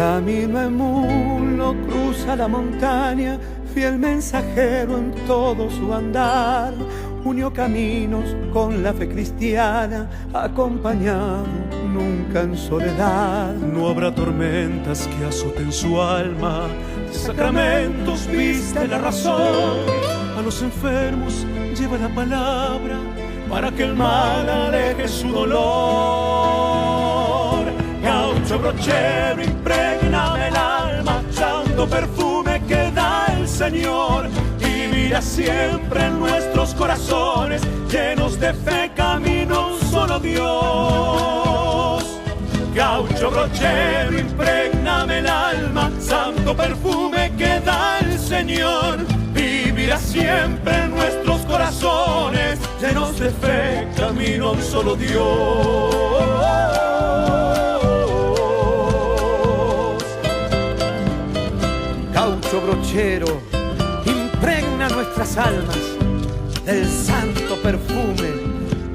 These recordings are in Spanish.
Camino en mulo, cruza la montaña, fiel mensajero en todo su andar. Unió caminos con la fe cristiana, acompañado nunca en soledad. No habrá tormentas que azoten su alma, de sacramentos viste la razón. A los enfermos lleva la palabra, para que el mal aleje su dolor. Gaucho brochero, imprégname el alma, santo perfume que da el Señor. Vivirá siempre en nuestros corazones, llenos de fe, camino un solo Dios. Gaucho brochero, imprégname el alma, santo perfume que da el Señor. Vivirá siempre en nuestros corazones, llenos de fe, camino a un solo Dios. Gaucho brochero, impregna nuestras almas del santo perfume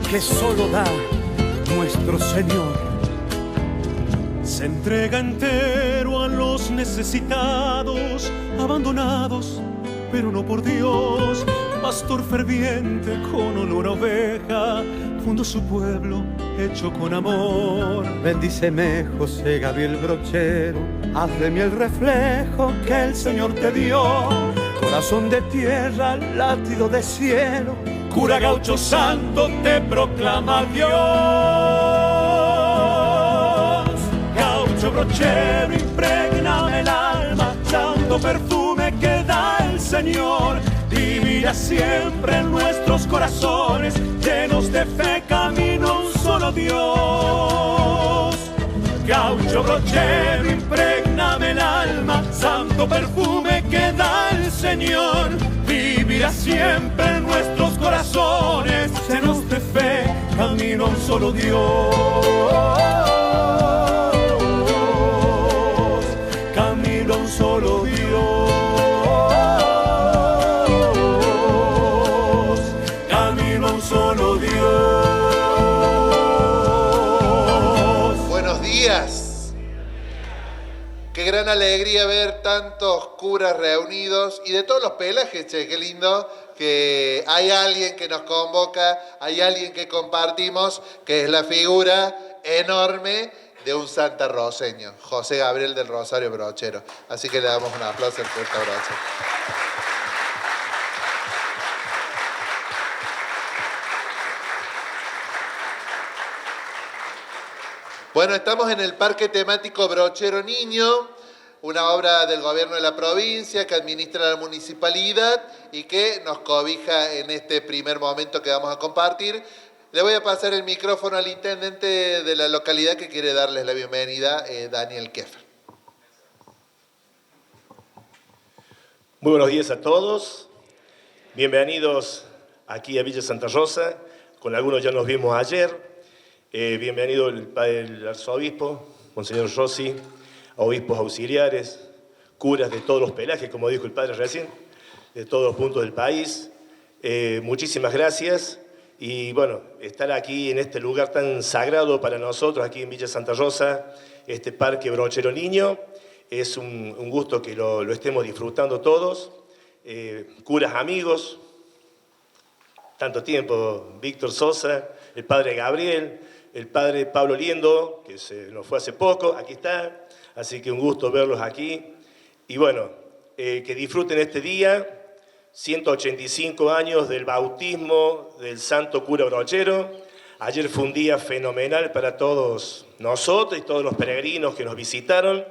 que solo da nuestro Señor. Se entrega entero a los necesitados, abandonados, pero no por Dios. Pastor ferviente con olor a oveja, fundó su pueblo hecho con amor. Bendíceme, José Gabriel Brochero, haz de mí el reflejo que el Señor te dio. Corazón de tierra, latido de cielo, cura gaucho santo te proclama Dios. Gaucho brochero, imprégname el alma, santo perfume que da el Señor. Vivirá siempre en nuestros corazones, llenos de fe, camino un solo Dios. Gaucho brochero, imprégname el alma, santo perfume que da el Señor. Vivirá siempre en nuestros corazones, llenos de fe, camino a un solo Dios. Camino a un solo Dios. Camino a un solo Dios. Buenos días. Qué gran alegría ver tantos curas reunidos y de todos los pelajes, che, qué lindo que hay alguien que nos convoca, hay alguien que compartimos, que es la figura enorme de un santarroceño, José Gabriel del Rosario Brochero. Así que le damos un aplauso, un fuerte abrazo. Bueno, estamos en el Parque Temático Brochero Niño, una obra del gobierno de la provincia que administra la municipalidad y que nos cobija en este primer momento que vamos a compartir. Le voy a pasar el micrófono al intendente de la localidad que quiere darles la bienvenida, Daniel Keffer. Muy buenos días a todos. Bienvenidos aquí a Villa Santa Rosa. Con algunos ya nos vimos ayer. Bienvenido el arzobispo, Monseñor Rossi, obispos auxiliares, curas de todos los pelajes, como dijo el padre recién, de todos los puntos del país. Muchísimas gracias. Y bueno, estar aquí en este lugar tan sagrado para nosotros, aquí en Villa Santa Rosa, este Parque Brochero Niño, es un gusto que lo estemos disfrutando todos. Curas amigos, tanto tiempo, Víctor Sosa, el padre Gabriel, el padre Pablo Liendo, que se nos fue hace poco, aquí está, así que un gusto verlos aquí. Y bueno, que disfruten este día. 185 años del bautismo del santo cura Brochero. Ayer fue un día fenomenal para todos nosotros y todos los peregrinos que nos visitaron.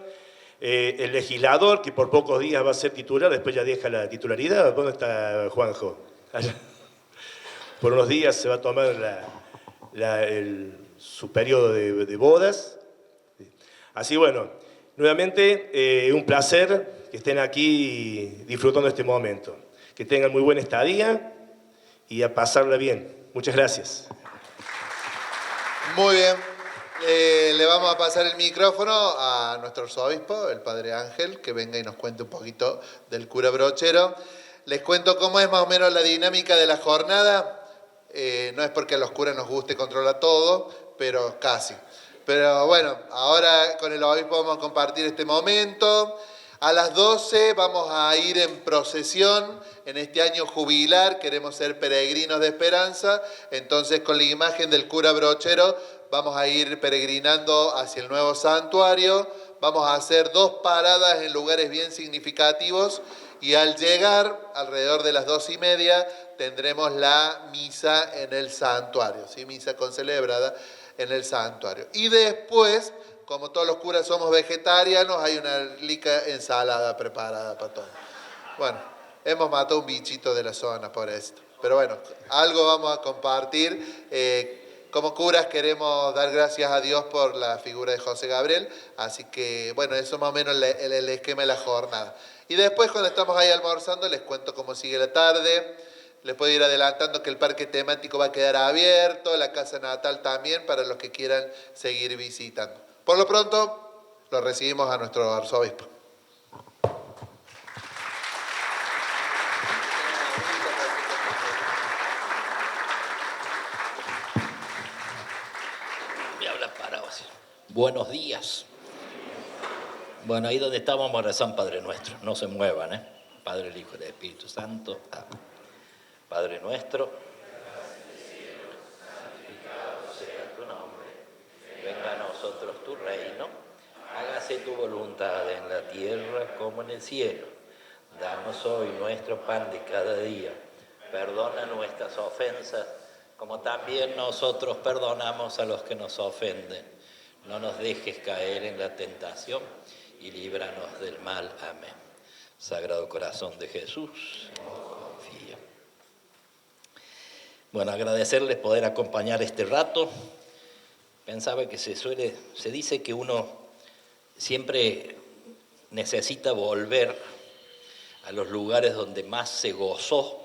El legislador, que por pocos días va a ser titular, después ya deja la titularidad. ¿Dónde está Juanjo? Allá. Por unos días se va a tomar su periodo de bodas. Así bueno, nuevamente un placer que estén aquí disfrutando este momento. Que tengan muy buena estadía y a pasarla bien. Muchas gracias. Muy bien. Le vamos a pasar el micrófono a nuestro arzobispo, el padre Ángel, que venga y nos cuente un poquito del cura Brochero. Les cuento cómo es más o menos la dinámica de la jornada. No es porque a los curas nos guste controlar todo, pero casi. Pero bueno, ahora con el obispo vamos a compartir este momento. A las 12 vamos a ir en procesión. En este año jubilar queremos ser peregrinos de esperanza. Entonces con la imagen del cura Brochero vamos a ir peregrinando hacia el nuevo santuario. Vamos a hacer 2 paradas en lugares bien significativos. Y al llegar, alrededor de las 2:30, tendremos la misa en el santuario. ¿Sí? Misa concelebrada en el santuario. Y después, como todos los curas somos vegetarianos, hay una rica ensalada preparada para todos. Bueno, hemos matado un bichito de la zona por esto. Pero bueno, algo vamos a compartir. Como curas queremos dar gracias a Dios por la figura de José Gabriel. Así que, bueno, eso es más o menos el esquema de la jornada. Y después, cuando estamos ahí almorzando, les cuento cómo sigue la tarde. Les puedo ir adelantando que el parque temático va a quedar abierto, la casa natal también, para los que quieran seguir visitando. Por lo pronto, lo recibimos a nuestro arzobispo. Me habla parado así. Buenos días. Bueno, ahí donde estamos vamos a rezar Padre Nuestro. No se muevan, ¿eh? Padre, el Hijo y el Espíritu Santo. Amén. Padre nuestro, santificado sea tu nombre. Venga a nosotros tu reino. Hágase tu voluntad en la tierra como en el cielo. Danos hoy nuestro pan de cada día. Perdona nuestras ofensas, como también nosotros perdonamos a los que nos ofenden. No nos dejes caer en la tentación y líbranos del mal. Amén. Sagrado Corazón de Jesús, confía. Bueno, agradecerles poder acompañar este rato. Pensaba que se dice que uno siempre necesita volver a los lugares donde más se gozó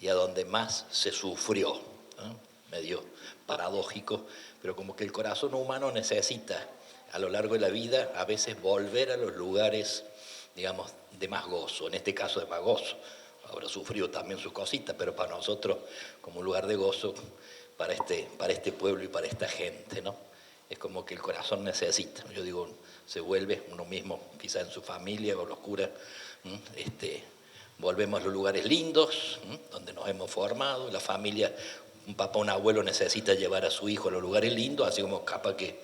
y a donde más se sufrió, ¿no? Medio paradójico, pero como que el corazón humano necesita a lo largo de la vida a veces volver a los lugares, digamos, de más gozo, en este caso de más gozo. Habrá sufrido también sus cositas, pero para nosotros como un lugar de gozo para este pueblo y para esta gente, ¿no? Es como que el corazón necesita, ¿no? Yo digo, se vuelve uno mismo, quizá en su familia o los curas, volvemos a los lugares lindos, donde nos hemos formado, la familia, un papá, un abuelo necesita llevar a su hijo a los lugares lindos, así como capaz que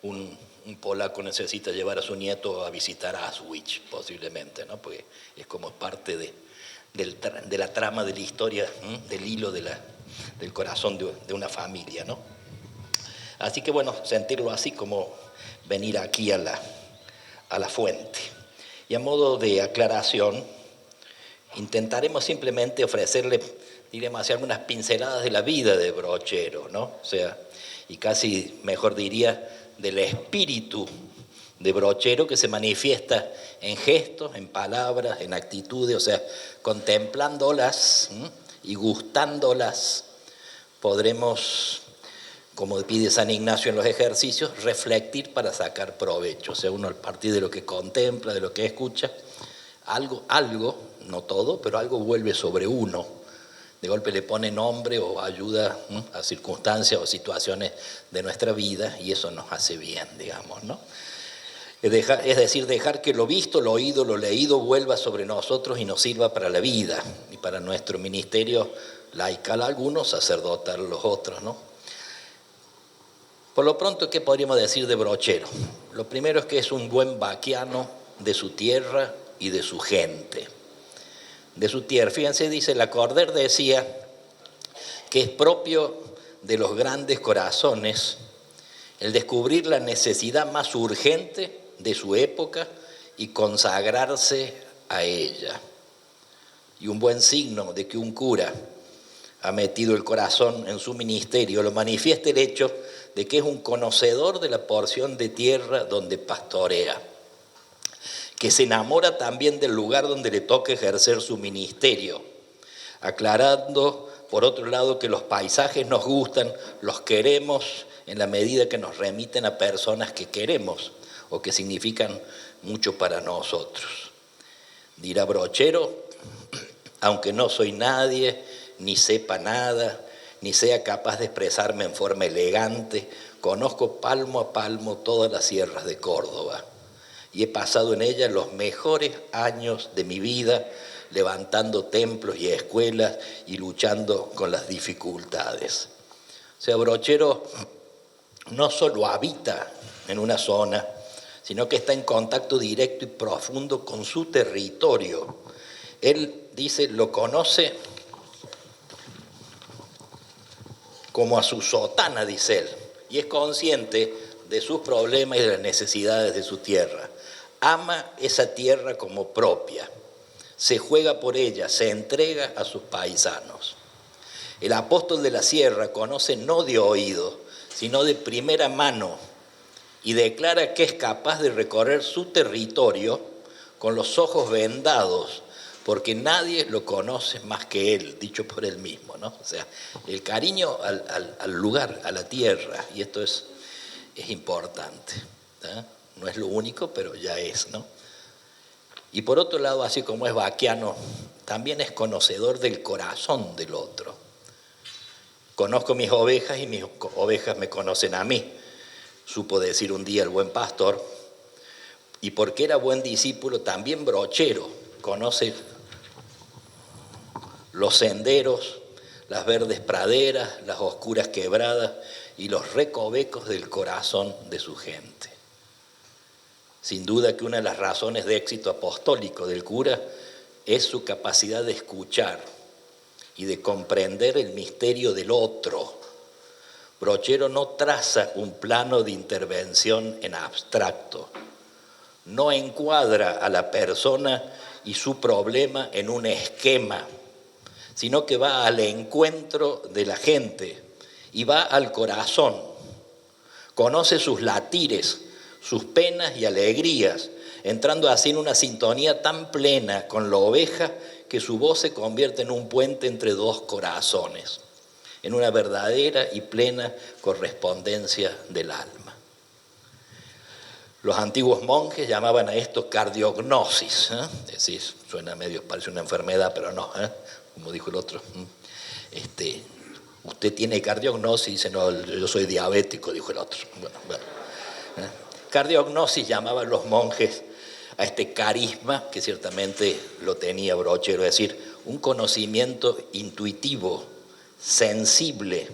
un polaco necesita llevar a su nieto a visitar a Auschwitz, posiblemente, ¿no? Porque es como parte de la trama de la historia, del hilo del corazón de una familia, ¿no? Así que bueno, sentirlo así como venir aquí a la fuente. Y a modo de aclaración, intentaremos simplemente ofrecerle, diremos, así algunas pinceladas de la vida de Brochero, ¿no? O sea, y casi mejor diría, del espíritu de Brochero que se manifiesta en gestos, en palabras, en actitudes, o sea, contemplándolas y gustándolas, podremos, como pide San Ignacio en los ejercicios, reflectir para sacar provecho. O sea, uno a partir de lo que contempla, de lo que escucha, algo, no todo, pero algo vuelve sobre uno. De golpe le pone nombre o ayuda a circunstancias o situaciones de nuestra vida y eso nos hace bien, digamos, ¿no? Es decir, dejar que lo visto, lo oído, lo leído vuelva sobre nosotros y nos sirva para la vida y para nuestro ministerio laical algunos, sacerdotal los otros, ¿no? Por lo pronto, ¿qué podríamos decir de Brochero? Lo primero es que es un buen vaquiano de su tierra y de su gente. De su tierra. Fíjense, dice, Lacordaire decía que es propio de los grandes corazones el descubrir la necesidad más urgente de su época y consagrarse a ella. Y un buen signo de que un cura ha metido el corazón en su ministerio lo manifiesta el hecho de que es un conocedor de la porción de tierra donde pastorea, que se enamora también del lugar donde le toca ejercer su ministerio, aclarando, por otro lado, que los paisajes nos gustan, los queremos en la medida que nos remiten a personas que queremos o que significan mucho para nosotros. Dirá Brochero, aunque no soy nadie, ni sepa nada, ni sea capaz de expresarme en forma elegante, conozco palmo a palmo todas las sierras de Córdoba y he pasado en ellas los mejores años de mi vida, levantando templos y escuelas y luchando con las dificultades. O sea, Brochero no solo habita en una zona, sino que está en contacto directo y profundo con su territorio. Él dice, lo conoce como a su sotana, dice él, y es consciente de sus problemas y de las necesidades de su tierra. Ama esa tierra como propia, se juega por ella, se entrega a sus paisanos. El apóstol de la sierra conoce no de oído, sino de primera mano, y declara que es capaz de recorrer su territorio con los ojos vendados, porque nadie lo conoce más que él, dicho por él mismo, ¿no? O sea, el cariño al lugar, a la tierra, y esto es importante, ¿eh? No es lo único, pero ya es, ¿no? Y por otro lado, así como es vaquiano, también es conocedor del corazón del otro. Conozco mis ovejas y mis ovejas me conocen a mí, supo decir un día el buen pastor, y porque era buen discípulo, también Brochero conoce los senderos, las verdes praderas, las oscuras quebradas y los recovecos del corazón de su gente. Sin duda que una de las razones de éxito apostólico del cura es su capacidad de escuchar y de comprender el misterio del otro. Brochero no traza un plano de intervención en abstracto, no encuadra a la persona y su problema en un esquema, sino que va al encuentro de la gente y va al corazón. Conoce sus latires, sus penas y alegrías, entrando así en una sintonía tan plena con la oveja que su voz se convierte en un puente entre dos corazones, en una verdadera y plena correspondencia del alma. Los antiguos monjes llamaban a esto cardiognosis, ¿eh? Es decir, suena medio, parece una enfermedad, pero no, ¿eh? Como dijo el otro. Usted tiene cardiognosis, dice, no, yo soy diabético, dijo el otro. Bueno, ¿eh? Cardiognosis llamaban los monjes a este carisma que ciertamente lo tenía Brochero, es decir, un conocimiento intuitivo, sensible,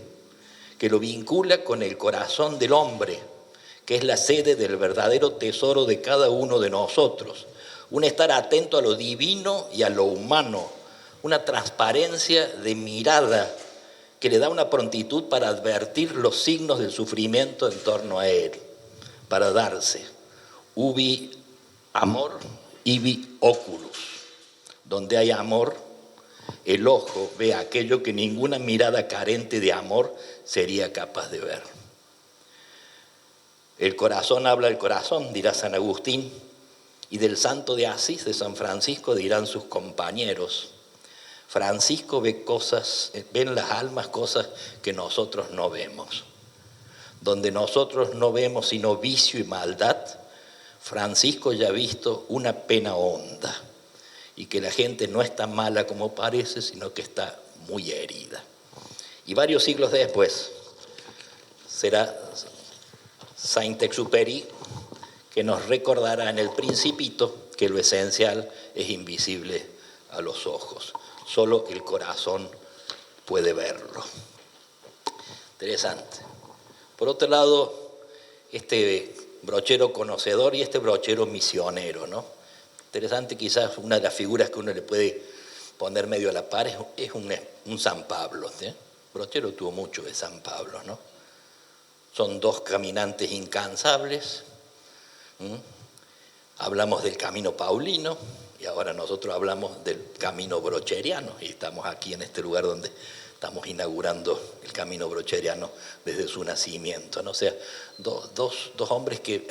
que lo vincula con el corazón del hombre, que es la sede del verdadero tesoro de cada uno de nosotros, un estar atento a lo divino y a lo humano, una transparencia de mirada que le da una prontitud para advertir los signos del sufrimiento en torno a él, para darse. Ubi amor, ibi oculus. Donde hay amor, el ojo ve aquello que ninguna mirada carente de amor sería capaz de ver. El corazón habla del corazón, dirá San Agustín, y del santo de Asís, de San Francisco, dirán sus compañeros. Francisco ve en las almas cosas que nosotros no vemos. Donde nosotros no vemos sino vicio y maldad, Francisco ya ha visto una pena honda y que la gente no es tan mala como parece, sino que está muy herida. Y varios siglos después será Saint-Exupéry que nos recordará en el Principito que lo esencial es invisible a los ojos. Solo el corazón puede verlo. Interesante. Por otro lado, este Brochero conocedor y este Brochero misionero, ¿no? Interesante, quizás una de las figuras que uno le puede poner medio a la par es un San Pablo, ¿sí? Brochero tuvo mucho de San Pablo, ¿no? Son dos caminantes incansables. Hablamos del camino paulino y ahora nosotros hablamos del camino brocheriano y estamos aquí en este lugar donde estamos inaugurando el camino brocheriano desde su nacimiento, ¿no? O sea, dos hombres que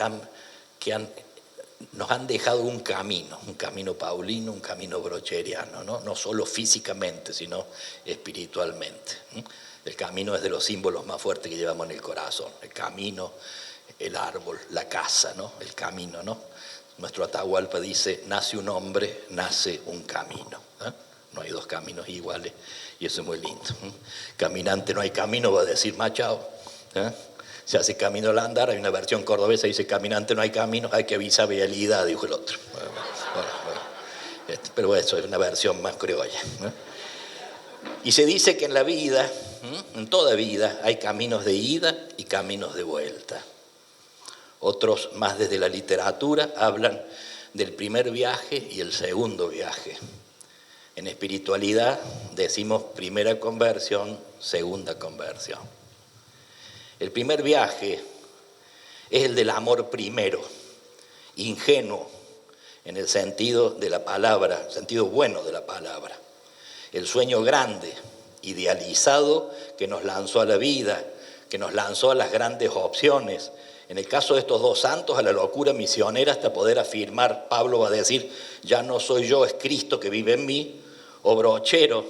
nos han dejado un camino paulino, un camino brocheriano, ¿no? No solo físicamente, sino espiritualmente. El camino es de los símbolos más fuertes que llevamos en el corazón. El camino, el árbol, la casa, ¿no? El camino, ¿no? Nuestro Atahualpa dice, nace un hombre, nace un camino. ¿Eh? No hay dos caminos iguales y eso es muy lindo. Caminante no hay camino, va a decir Machado. ¿Eh? se hace camino al andar. Hay una versión cordobesa, dice caminante no hay camino, hay que avisar vialidad, dijo el otro. Pero eso es una versión más criolla, ¿no? Y se dice que en la vida, en toda vida, hay caminos de ida y caminos de vuelta. Otros, más desde la literatura, hablan del primer viaje y el segundo viaje. En espiritualidad decimos primera conversión, segunda conversión. El primer viaje es el del amor primero, ingenuo en el sentido de la palabra, sentido bueno de la palabra. El sueño grande, idealizado, que nos lanzó a la vida, que nos lanzó a las grandes opciones. En el caso de estos dos santos, a la locura misionera, hasta poder afirmar, Pablo va a decir, ya no soy yo, es Cristo que vive en mí, o Brochero,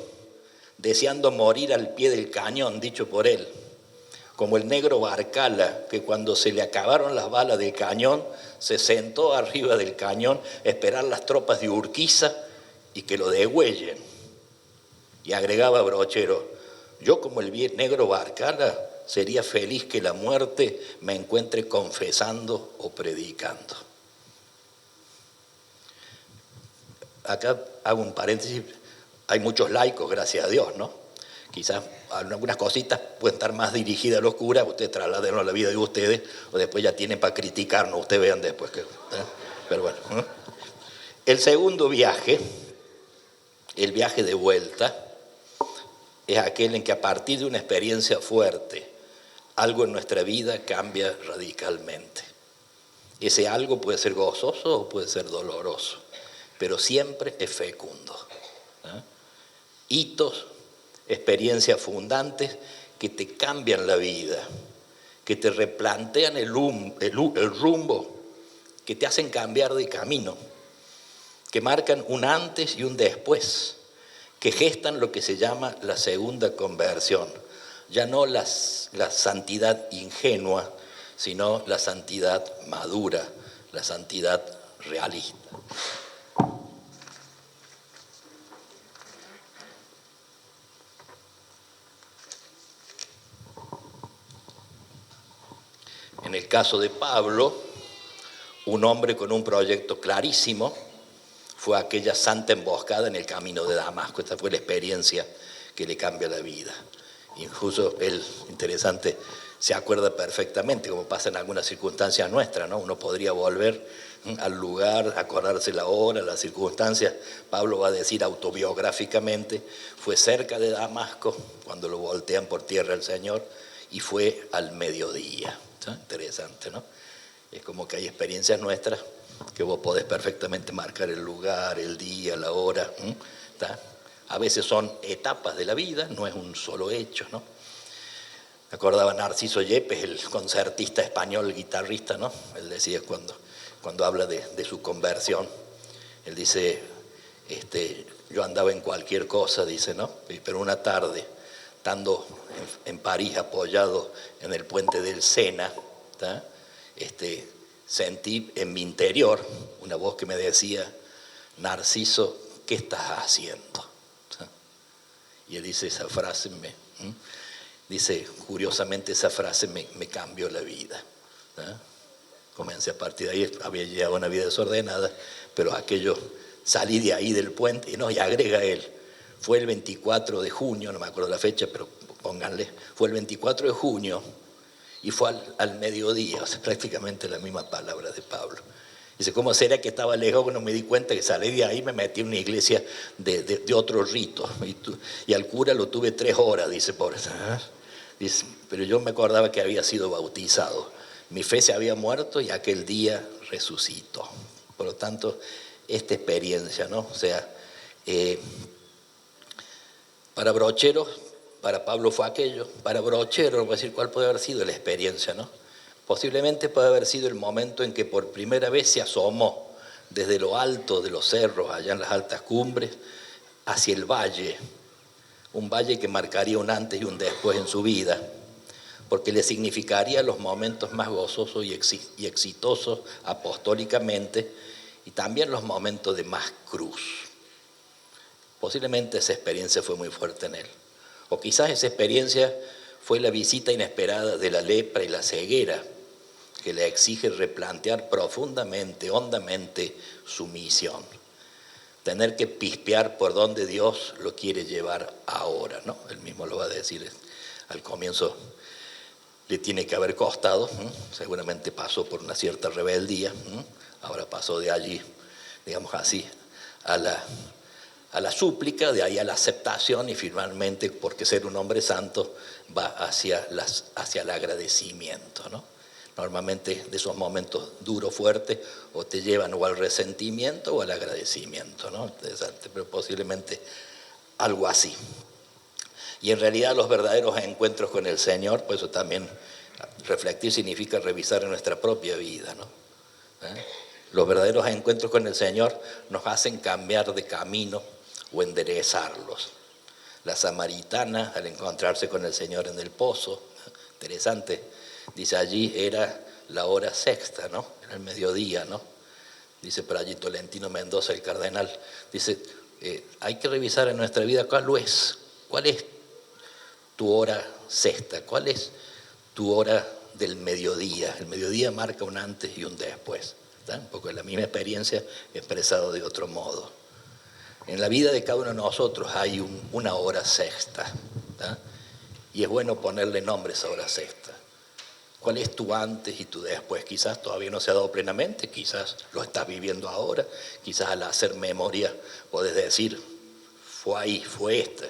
deseando morir al pie del cañón, dicho por él, como el negro Barcala, que cuando se le acabaron las balas del cañón, se sentó arriba del cañón a esperar las tropas de Urquiza y que lo degüellen. Y agregaba Brochero, yo como el negro Barcala sería feliz que la muerte me encuentre confesando o predicando. Acá hago un paréntesis, hay muchos laicos, gracias a Dios, ¿no? Quizás algunas cositas pueden estar más dirigidas a los curas, ustedes trasladenlo a la vida de ustedes, o después ya tienen para criticarnos, ustedes vean después. Pero bueno, ¿no? El segundo viaje, el viaje de vuelta, es aquel en que a partir de una experiencia fuerte, algo en nuestra vida cambia radicalmente. Ese algo puede ser gozoso o puede ser doloroso, pero siempre es fecundo. Hitos, experiencias fundantes que te cambian la vida, que te replantean el rumbo, que te hacen cambiar de camino, que marcan un antes y un después, que gestan lo que se llama la segunda conversión. Ya no la santidad ingenua, sino la santidad madura, la santidad realista. En el caso de Pablo, un hombre con un proyecto clarísimo, fue aquella santa emboscada en el camino de Damasco. Esta fue la experiencia que le cambia la vida. Incluso él, interesante, se acuerda perfectamente, como pasa en algunas circunstancias nuestras, ¿no? Uno podría volver al lugar, acordarse la hora, las circunstancias. Pablo va a decir autobiográficamente, fue cerca de Damasco, cuando lo voltean por tierra el Señor, y fue al mediodía. ¿Sí? Interesante, ¿no? Es como que hay experiencias nuestras que vos podés perfectamente marcar el lugar, el día, la hora. ¿Está? A veces son etapas de la vida, no es un solo hecho, ¿no? Me acordaba Narciso Yepes, el concertista español, guitarrista, ¿no? Él decía cuando habla de su conversión, él dice, yo andaba en cualquier cosa, dice, ¿no? Pero una tarde, estando en París apoyado en el puente del Sena, ¿está? Sentí en mi interior una voz que me decía, Narciso, ¿qué estás haciendo? Y él dice esa frase, dice, curiosamente esa frase me cambió la vida. Comencé a partir de ahí, había llevado una vida desordenada, pero aquello, salí de ahí del puente, y agrega él, fue el 24 de junio, no me acuerdo la fecha, pero pónganle, fue el 24 de junio, y fue al mediodía, o sea, prácticamente la misma palabra de Pablo. Dice, ¿cómo será que estaba lejos que no me di cuenta que salí de ahí, me metí en una iglesia de otro rito? Y al cura lo tuve 3 horas, dice, pobre. Dice, pero yo me acordaba que había sido bautizado. Mi fe se había muerto y aquel día resucitó. Por lo tanto, esta experiencia, ¿no? O sea, para Brochero, para Pablo fue aquello. Para Brochero, no voy a decir cuál puede haber sido la experiencia, ¿no? Posiblemente puede haber sido el momento en que por primera vez se asomó desde lo alto de los cerros, allá en las altas cumbres, hacia el valle, un valle que marcaría un antes y un después en su vida, porque le significaría los momentos más gozosos y exitosos apostólicamente, y también los momentos de más cruz. Posiblemente esa experiencia fue muy fuerte en él, o quizás esa experiencia fue la visita inesperada de la lepra y la ceguera, que le exige replantear profundamente, hondamente su misión. Tener que pispear por donde Dios lo quiere llevar ahora, ¿no? Él mismo lo va a decir al comienzo. Le tiene que haber costado, seguramente pasó por una cierta rebeldía, ahora pasó de allí, digamos así, a la súplica, de ahí a la aceptación y finalmente, porque ser un hombre santo, va hacia el agradecimiento, ¿no? Normalmente de esos momentos duros, fuertes, o te llevan o al resentimiento o al agradecimiento, ¿no? Pero posiblemente algo así. Y en realidad los verdaderos encuentros con el Señor, pues eso también, reflectir significa revisar en nuestra propia vida, ¿no? Los verdaderos encuentros con el Señor nos hacen cambiar de camino o enderezarlos. La samaritana, al encontrarse con el Señor en el pozo, interesante, dice allí era la hora sexta, ¿no? Era el mediodía, ¿no? Dice por allí Tolentino Mendoza, el cardenal, dice, hay que revisar en nuestra vida cuál es tu hora sexta, cuál es tu hora del mediodía. El mediodía marca un antes y un después, ¿tá? Un poco la misma experiencia expresado de otro modo. En la vida de cada uno de nosotros hay una hora sexta, ¿tá? Y es bueno ponerle nombre a esa hora sexta. ¿Cuál es tu antes y tu después? Quizás todavía no se ha dado plenamente, quizás lo estás viviendo ahora, quizás al hacer memoria podés decir, fue ahí, fue esta.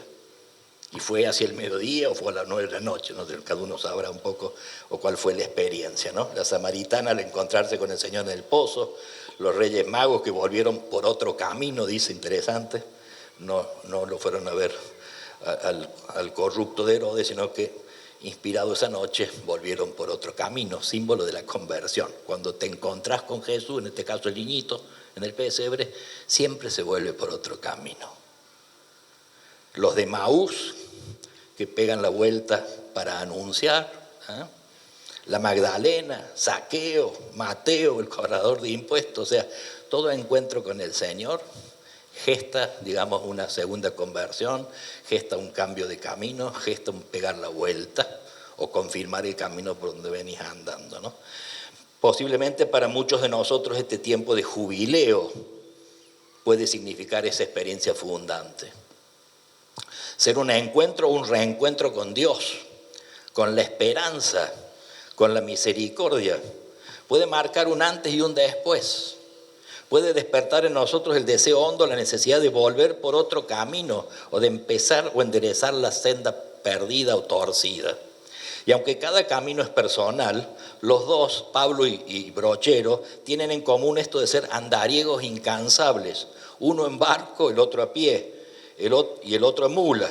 Y fue hacia el mediodía o fue a las 9 de la noche, ¿no? Cada uno sabrá un poco o cuál fue la experiencia, ¿no? La samaritana al encontrarse con el Señor en el pozo, los reyes magos que volvieron por otro camino, dice interesante, no lo fueron a ver al corrupto de Herodes, sino que inspirado esa noche volvieron por otro camino, símbolo de la conversión. Cuando te encontrás con Jesús, en este caso el niñito, en el pesebre, siempre se vuelve por otro camino. Los de Maús, que pegan la vuelta para anunciar, la Magdalena, Zaqueo, Mateo, el cobrador de impuestos, o sea, todo encuentro con el Señor gesta, digamos, una segunda conversión, gesta un cambio de camino, gesta un pegar la vuelta o confirmar el camino por donde venís andando, ¿no? Posiblemente para muchos de nosotros este tiempo de jubileo puede significar esa experiencia fundante. Ser un encuentro o un reencuentro con Dios, con la esperanza, con la misericordia. Puede marcar un antes y un después. Puede despertar en nosotros el deseo hondo, la necesidad de volver por otro camino o de empezar o enderezar la senda perdida o torcida. Y aunque cada camino es personal, los dos, Pablo y Brochero, tienen en común esto de ser andariegos incansables. Uno en barco, el otro a pie. Y el otro mula,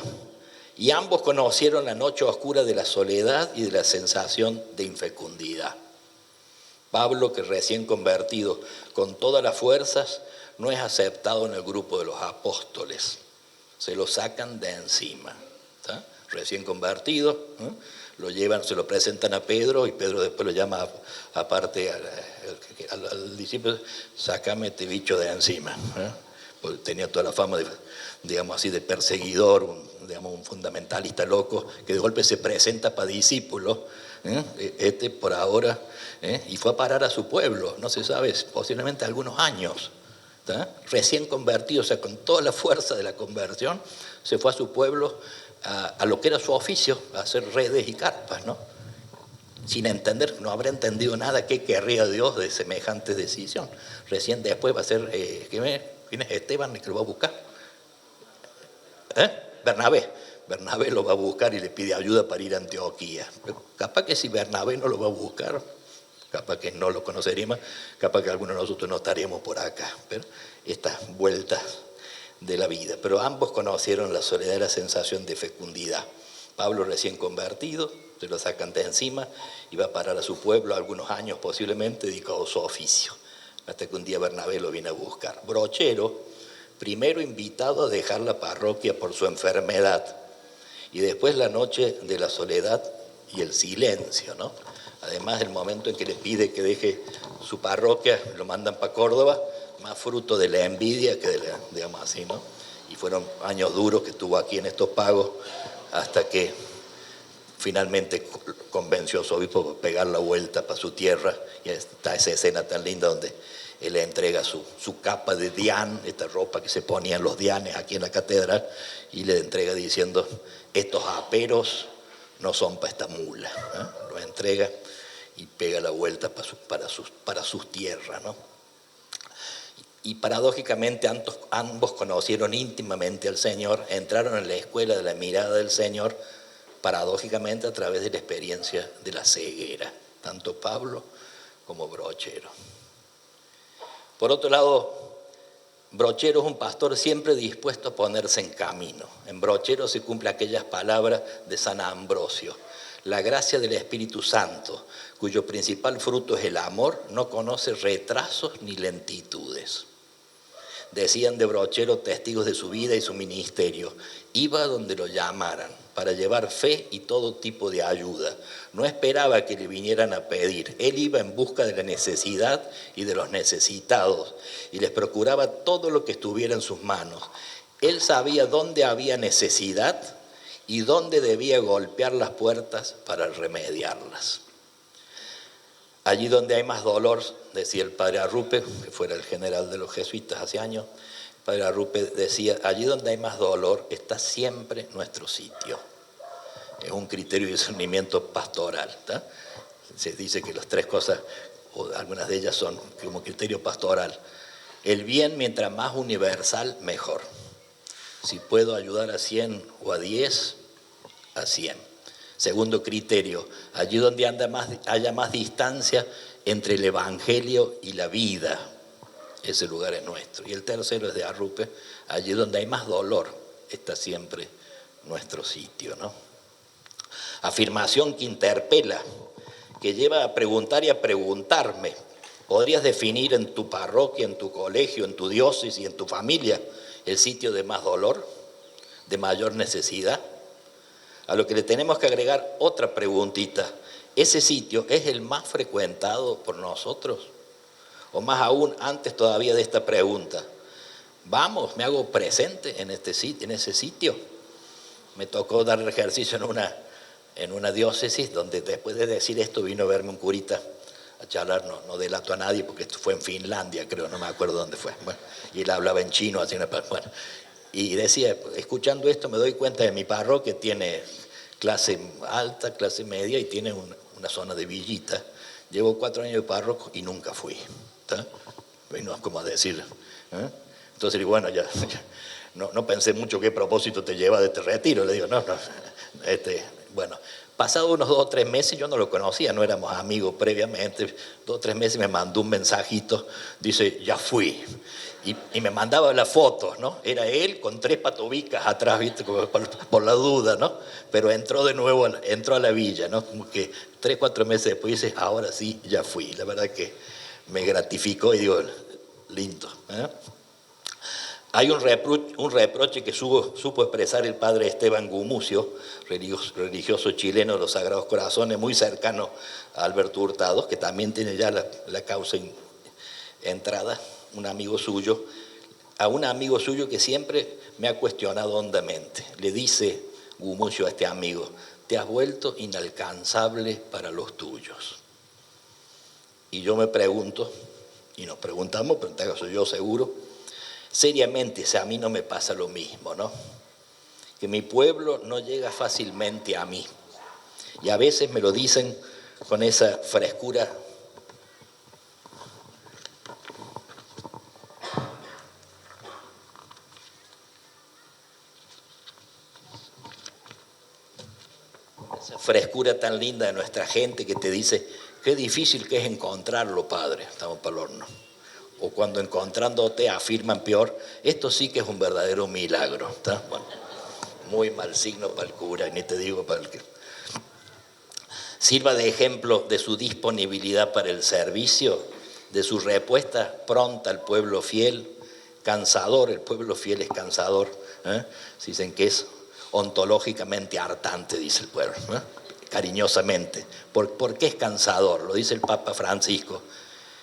y ambos conocieron la noche oscura de la soledad y de la sensación de infecundidad. Pablo, que recién convertido con todas las fuerzas, no es aceptado en el grupo de los apóstoles, se lo sacan de encima, ¿tá? Recién convertido, lo llevan, se lo presentan a Pedro y Pedro después lo llama aparte al discípulo, sácame este bicho de encima, porque tenía toda la fama de, digamos así, de perseguidor, un fundamentalista loco, que de golpe se presenta para discípulo, por ahora, y fue a parar a su pueblo, no se sabe, posiblemente algunos años, ¿tá? Recién convertido, o sea, con toda la fuerza de la conversión, se fue a su pueblo, a lo que era su oficio, a hacer redes y carpas, ¿no? Sin entender, no habrá entendido nada qué querría Dios de semejante decisión. Recién después va a ser, ¿quién es Esteban el que lo va a buscar? Bernabé lo va a buscar y le pide ayuda para ir a Antioquía. Pero capaz que si Bernabé no lo va a buscar, capaz que no lo conoceríamos, capaz que algunos de nosotros no estaríamos por acá. Pero estas vueltas de la vida. Pero ambos conocieron la soledad y la sensación de fecundidad. Pablo recién convertido, se lo sacan de encima y va a parar a su pueblo algunos años posiblemente dedicado a su oficio. Hasta que un día Bernabé lo viene a buscar. Brochero, primero invitado a dejar la parroquia por su enfermedad y después la noche de la soledad y el silencio, ¿no? Además del momento en que le pide que deje su parroquia, lo mandan para Córdoba, más fruto de la envidia que de la, digamos así, ¿no? Y fueron años duros que estuvo aquí en estos pagos hasta que finalmente convenció a su obispo para pegar la vuelta para su tierra, y está esa escena tan linda donde él le entrega su capa de dián, esta ropa que se ponían los dianes aquí en la catedral, y le entrega diciendo, estos aperos no son para esta mula, ¿eh? Lo entrega y pega la vuelta para sus tierras, ¿no? Y paradójicamente ambos conocieron íntimamente al Señor, entraron en la escuela de la mirada del Señor, paradójicamente a través de la experiencia de la ceguera, tanto Pablo como Brochero. Por otro lado, Brochero es un pastor siempre dispuesto a ponerse en camino. En Brochero se cumple aquellas palabras de San Ambrosio. La gracia del Espíritu Santo, cuyo principal fruto es el amor, no conoce retrasos ni lentitudes. Decían de Brochero testigos de su vida y su ministerio. Iba donde lo llamaran para llevar fe y todo tipo de ayuda. No esperaba que le vinieran a pedir. Él iba en busca de la necesidad y de los necesitados y les procuraba todo lo que estuviera en sus manos. Él sabía dónde había necesidad y dónde debía golpear las puertas para remediarlas. Allí donde hay más dolor, decía el padre Arrupe, que fuera el general de los jesuitas hace años, el padre Arrupe decía, allí donde hay más dolor está siempre nuestro sitio. Es un criterio de discernimiento pastoral, ¿tá? Se dice que las tres cosas, o algunas de ellas son como criterio pastoral. El bien, mientras más universal, mejor. Si puedo ayudar a 100 o a 10, a 100. Segundo criterio, allí donde haya más distancia entre el Evangelio y la vida, ese lugar es nuestro. Y el tercero es de Arrupe, allí donde hay más dolor, está siempre nuestro sitio, ¿no? Afirmación que interpela, que lleva a preguntar y a preguntarme. ¿Podrías definir en tu parroquia, en tu colegio, en tu diócesis y en tu familia el sitio de más dolor, de mayor necesidad? A lo que le tenemos que agregar otra preguntita. ¿Ese sitio es el más frecuentado por nosotros? O más aún, antes todavía de esta pregunta, vamos, me hago presente en ese sitio. Me tocó dar el ejercicio en una diócesis donde después de decir esto vino a verme un curita a charlar, no delato a nadie porque esto fue en Finlandia, creo, no me acuerdo dónde fue. Bueno, y él hablaba en chino, así bueno. Y decía, escuchando esto me doy cuenta de mi parroquia tiene clase alta, clase media y tiene una zona de villita. Llevo 4 años de párroco y nunca fui. ¿Tá? Bueno, como a decir. Entonces, bueno, ya no pensé mucho qué propósito te lleva de este retiro. Le digo, no. Bueno, pasado unos 2 o 3 meses, yo no lo conocía, no éramos amigos previamente. 2 o 3 meses me mandó un mensajito, dice, ya fui. Y me mandaba las fotos, ¿no? Era él con 3 patobicas atrás, ¿viste? Por la duda, ¿no? Pero entró de nuevo, entró a la villa, ¿no? Como que 3 o 4 meses después dice, ahora sí, ya fui. La verdad que me gratificó y digo, lindo, ¿eh? Hay un reproche que supo expresar el padre Esteban Gumucio, religioso chileno de los Sagrados Corazones, muy cercano a Alberto Hurtado, que también tiene ya la causa entrada. Un amigo suyo, a un amigo suyo que siempre me ha cuestionado hondamente. Le dice Gumucio a este amigo, te has vuelto inalcanzable para los tuyos. Y yo me pregunto, y nos preguntamos, pero en este caso yo seguro, seriamente, si a mí no me pasa lo mismo, ¿no? Que mi pueblo no llega fácilmente a mí. Y a veces me lo dicen con esa frescura tan linda de nuestra gente que te dice, qué difícil que es encontrarlo, padre, estamos para el horno. O cuando encontrándote afirman peor, esto sí que es un verdadero milagro. ¿Está? Bueno, muy mal signo para el cura, y ni te digo para el que... Sirva de ejemplo de su disponibilidad para el servicio, de su respuesta pronta al pueblo fiel, cansador, el pueblo fiel es cansador, dicen que es ontológicamente hartante, dice el pueblo, cariñosamente. ¿Por qué es cansador? Lo dice el Papa Francisco.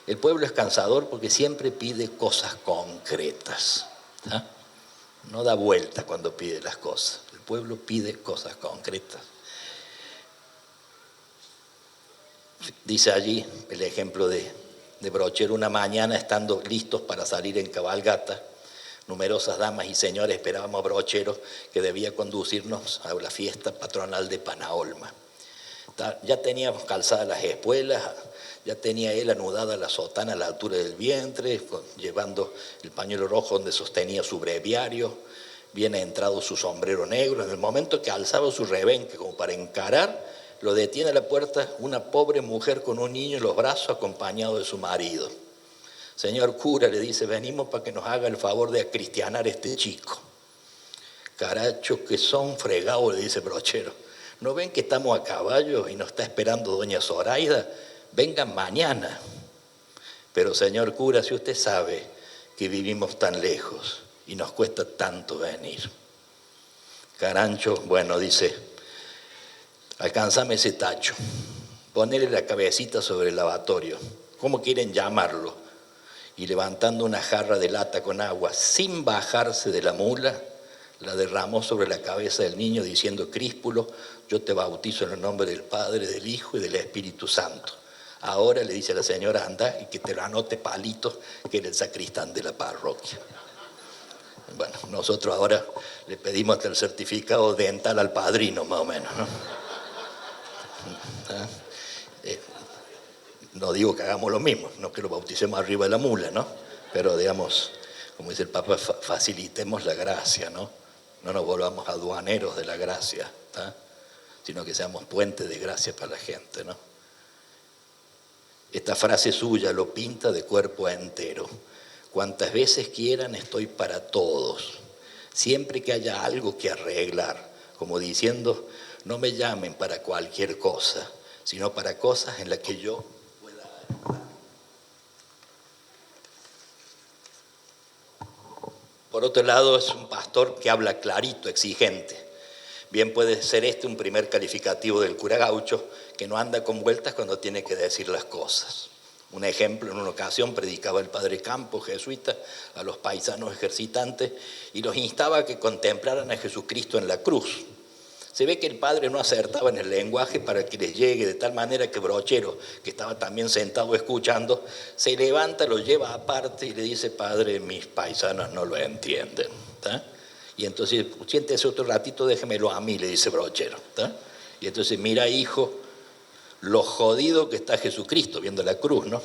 El pueblo es cansador porque siempre pide cosas concretas. No da vuelta cuando pide las cosas. El pueblo pide cosas concretas. Dice allí el ejemplo de Brochero: una mañana, estando listos para salir en cabalgata, numerosas damas y señores esperábamos a Brochero, que debía conducirnos a la fiesta patronal de Panaolma. Ya teníamos calzadas las espuelas, ya tenía él anudada la sotana a la altura del vientre, llevando el pañuelo rojo donde sostenía su breviario, bien entrado su sombrero negro. En el momento que alzaba su rebenque como para encarar, lo detiene a la puerta una pobre mujer con un niño en los brazos, acompañado de su marido. Señor cura, le dice, venimos para que nos haga el favor de acristianar a este chico. Caracho, que son fregados, le dice Brochero. ¿No ven que estamos a caballo y nos está esperando doña Zoraida? Vengan mañana. Pero señor cura, si usted sabe que vivimos tan lejos y nos cuesta tanto venir. Carancho, bueno, dice, alcánzame ese tacho, ponele la cabecita sobre el lavatorio. ¿Cómo quieren llamarlo? Y levantando una jarra de lata con agua, sin bajarse de la mula, la derramó sobre la cabeza del niño, diciendo, Críspulo, yo te bautizo en el nombre del Padre, del Hijo y del Espíritu Santo. Ahora le dice a la señora, anda y que te lo anote Palito, que era el sacristán de la parroquia. Bueno, nosotros ahora le pedimos hasta el certificado dental al padrino, más o menos, ¿no? No digo que hagamos lo mismo, no que lo bauticemos arriba de la mula, ¿no? Pero digamos, como dice el Papa, facilitemos la gracia, ¿no? No nos volvamos aduaneros de la gracia, ¿tá? Sino que seamos puentes de gracia para la gente, ¿no? Esta frase suya lo pinta de cuerpo entero. Cuantas veces quieran estoy para todos, siempre que haya algo que arreglar, como diciendo, no me llamen para cualquier cosa, sino para cosas en las que yo pueda ayudar. Por otro lado, es un pastor que habla clarito, exigente. Bien puede ser este un primer calificativo del cura gaucho, que no anda con vueltas cuando tiene que decir las cosas. Un ejemplo, en una ocasión predicaba el padre Campos, jesuita, a los paisanos ejercitantes y los instaba a que contemplaran a Jesucristo en la cruz. Se ve que el padre no acertaba en el lenguaje para que les llegue, de tal manera que Brochero, que estaba también sentado escuchando, se levanta, lo lleva aparte y le dice, padre, mis paisanos no lo entienden, ¿tá? Y entonces, siéntese otro ratito, déjemelo a mí, le dice Brochero, ¿tá? Y entonces, mira, hijo, lo jodido que está Jesucristo, viendo la cruz, ¿no?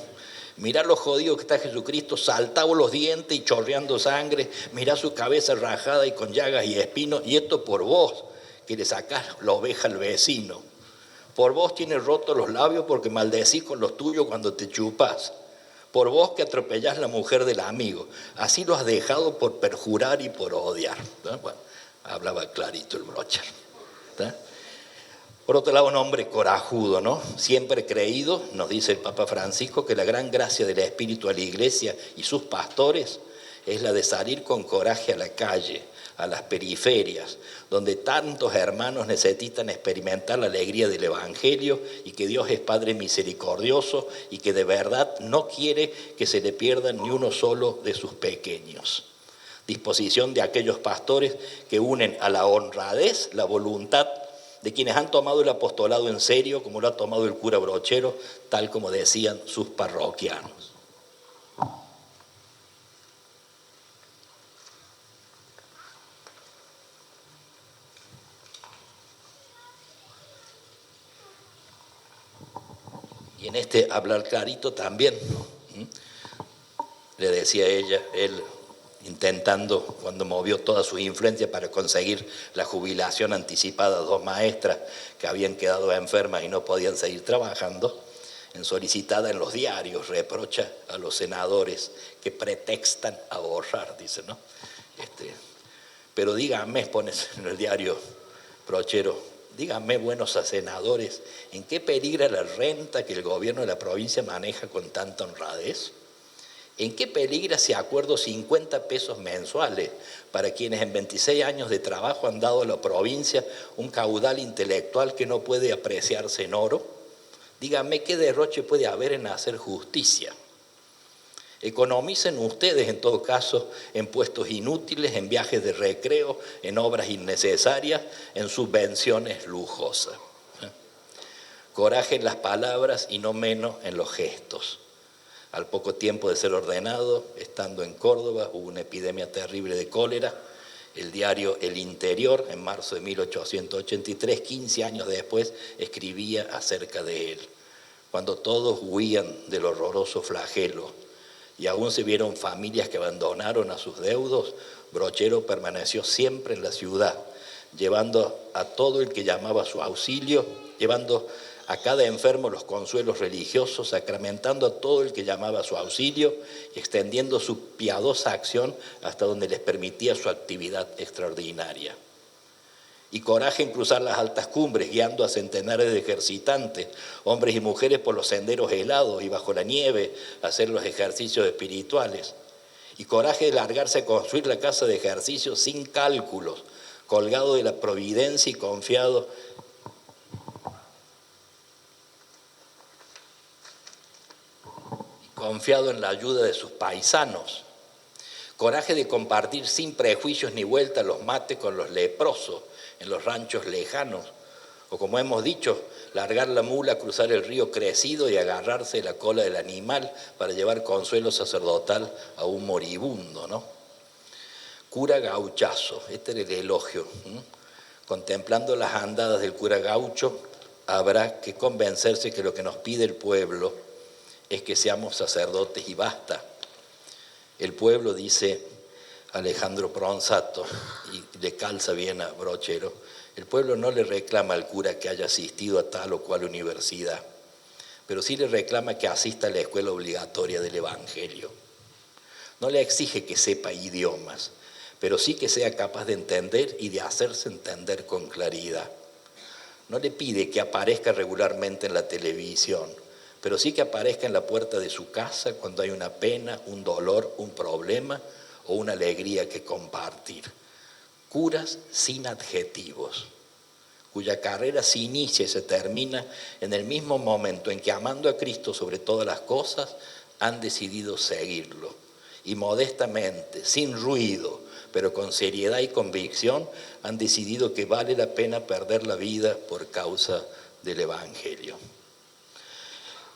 Mirá lo jodido que está Jesucristo, saltado los dientes y chorreando sangre, mirá su cabeza rajada y con llagas y espinos, y esto por vos, que le sacás la oveja al vecino. Por vos tienes rotos los labios porque maldecís con los tuyos cuando te chupás. Por vos que atropellás la mujer del amigo. Así lo has dejado por perjurar y por odiar. ¿No? Bueno, hablaba clarito el Brocher. ¿No? Por otro lado, un hombre corajudo, ¿no? Siempre creído, nos dice el Papa Francisco, que la gran gracia del Espíritu a la Iglesia y sus pastores es la de salir con coraje a la calle, a las periferias, donde tantos hermanos necesitan experimentar la alegría del Evangelio y que Dios es Padre misericordioso y que de verdad no quiere que se le pierda ni uno solo de sus pequeños. Disposición de aquellos pastores que unen a la honradez la voluntad de quienes han tomado el apostolado en serio, como lo ha tomado el cura Brochero, tal como decían sus parroquianos. Y en este hablar clarito también, le decía él, intentando, cuando movió toda su influencia para conseguir la jubilación anticipada a dos maestras que habían quedado enfermas y no podían seguir trabajando, solicitada en los diarios, reprocha a los senadores que pretextan ahorrar, dice, ¿no? Pero díganme, pones en el diario Brochero, díganme, buenos senadores, ¿en qué peligra la renta que el gobierno de la provincia maneja con tanta honradez? ¿En qué peligra ese acuerdo 50 pesos mensuales para quienes en 26 años de trabajo han dado a la provincia un caudal intelectual que no puede apreciarse en oro? Díganme qué derroche puede haber en hacer justicia. Economicen ustedes, en todo caso, en puestos inútiles, en viajes de recreo, en obras innecesarias, en subvenciones lujosas. coraje en las palabras y no menos en los gestos. Al poco tiempo de ser ordenado, estando en Córdoba, hubo una epidemia terrible de cólera. El diario El Interior, en marzo de 1883, 15 años después, escribía acerca de él. Cuando todos huían del horroroso flagelo y aún se vieron familias que abandonaron a sus deudos, Brochero permaneció siempre en la ciudad, llevando a todo el que llamaba a su auxilio, llevando a cada enfermo los consuelos religiosos, sacramentando a todo el que llamaba a su auxilio y extendiendo su piadosa acción hasta donde les permitía su actividad extraordinaria. Y coraje en cruzar las altas cumbres, guiando a centenares de ejercitantes, hombres y mujeres por los senderos helados y bajo la nieve, a hacer los ejercicios espirituales. Y coraje de largarse a construir la casa de ejercicios sin cálculos, colgado de la providencia y confiado en la ayuda de sus paisanos. Coraje de compartir sin prejuicios ni vuelta los mates con los leprosos en los ranchos lejanos. O como hemos dicho, largar la mula, cruzar el río crecido y agarrarse de la cola del animal para llevar consuelo sacerdotal a un moribundo, ¿no? Cura gauchazo, este era el elogio. Contemplando las andadas del cura gaucho, habrá que convencerse que lo que nos pide el pueblo es que seamos sacerdotes y basta. El pueblo, dice Alejandro Pronsato, y le calza bien a Brochero, el pueblo no le reclama al cura que haya asistido a tal o cual universidad, pero sí le reclama que asista a la escuela obligatoria del Evangelio. No le exige que sepa idiomas, pero sí que sea capaz de entender y de hacerse entender con claridad. No le pide que aparezca regularmente en la televisión, pero sí que aparezca en la puerta de su casa cuando hay una pena, un dolor, un problema o una alegría que compartir. Curas sin adjetivos, cuya carrera se inicia y se termina en el mismo momento en que, amando a Cristo sobre todas las cosas, han decidido seguirlo. Y modestamente, sin ruido, pero con seriedad y convicción, han decidido que vale la pena perder la vida por causa del Evangelio.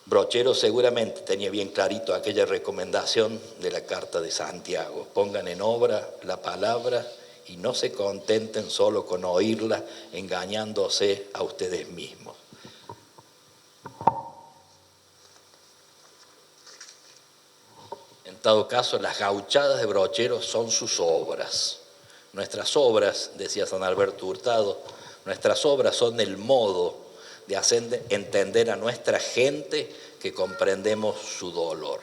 Brochero seguramente tenía bien clarito aquella recomendación de la Carta de Santiago: pongan en obra la palabra y no se contenten solo con oírla, engañándose a ustedes mismos. En todo caso, las gauchadas de Brochero son sus obras. Nuestras obras, decía San Alberto Hurtado, nuestras obras son el modo de hacer entender a nuestra gente que comprendemos su dolor.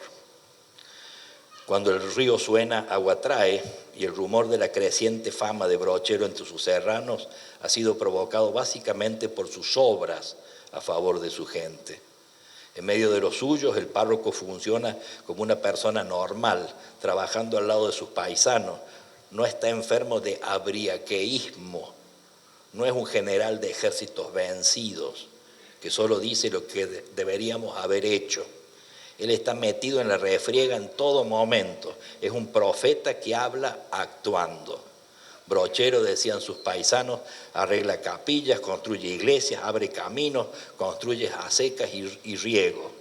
Cuando el río suena, agua trae, y el rumor de la creciente fama de Brochero entre sus serranos ha sido provocado básicamente por sus obras a favor de su gente. En medio de los suyos, el párroco funciona como una persona normal, trabajando al lado de sus paisanos. No está enfermo de abriaqueísmo, no es un general de ejércitos vencidos, que solo dice lo que deberíamos haber hecho. Él está metido en la refriega en todo momento. Es un profeta que habla actuando. Brochero, decían sus paisanos, arregla capillas, construye iglesias, abre caminos, construye acecas y riego.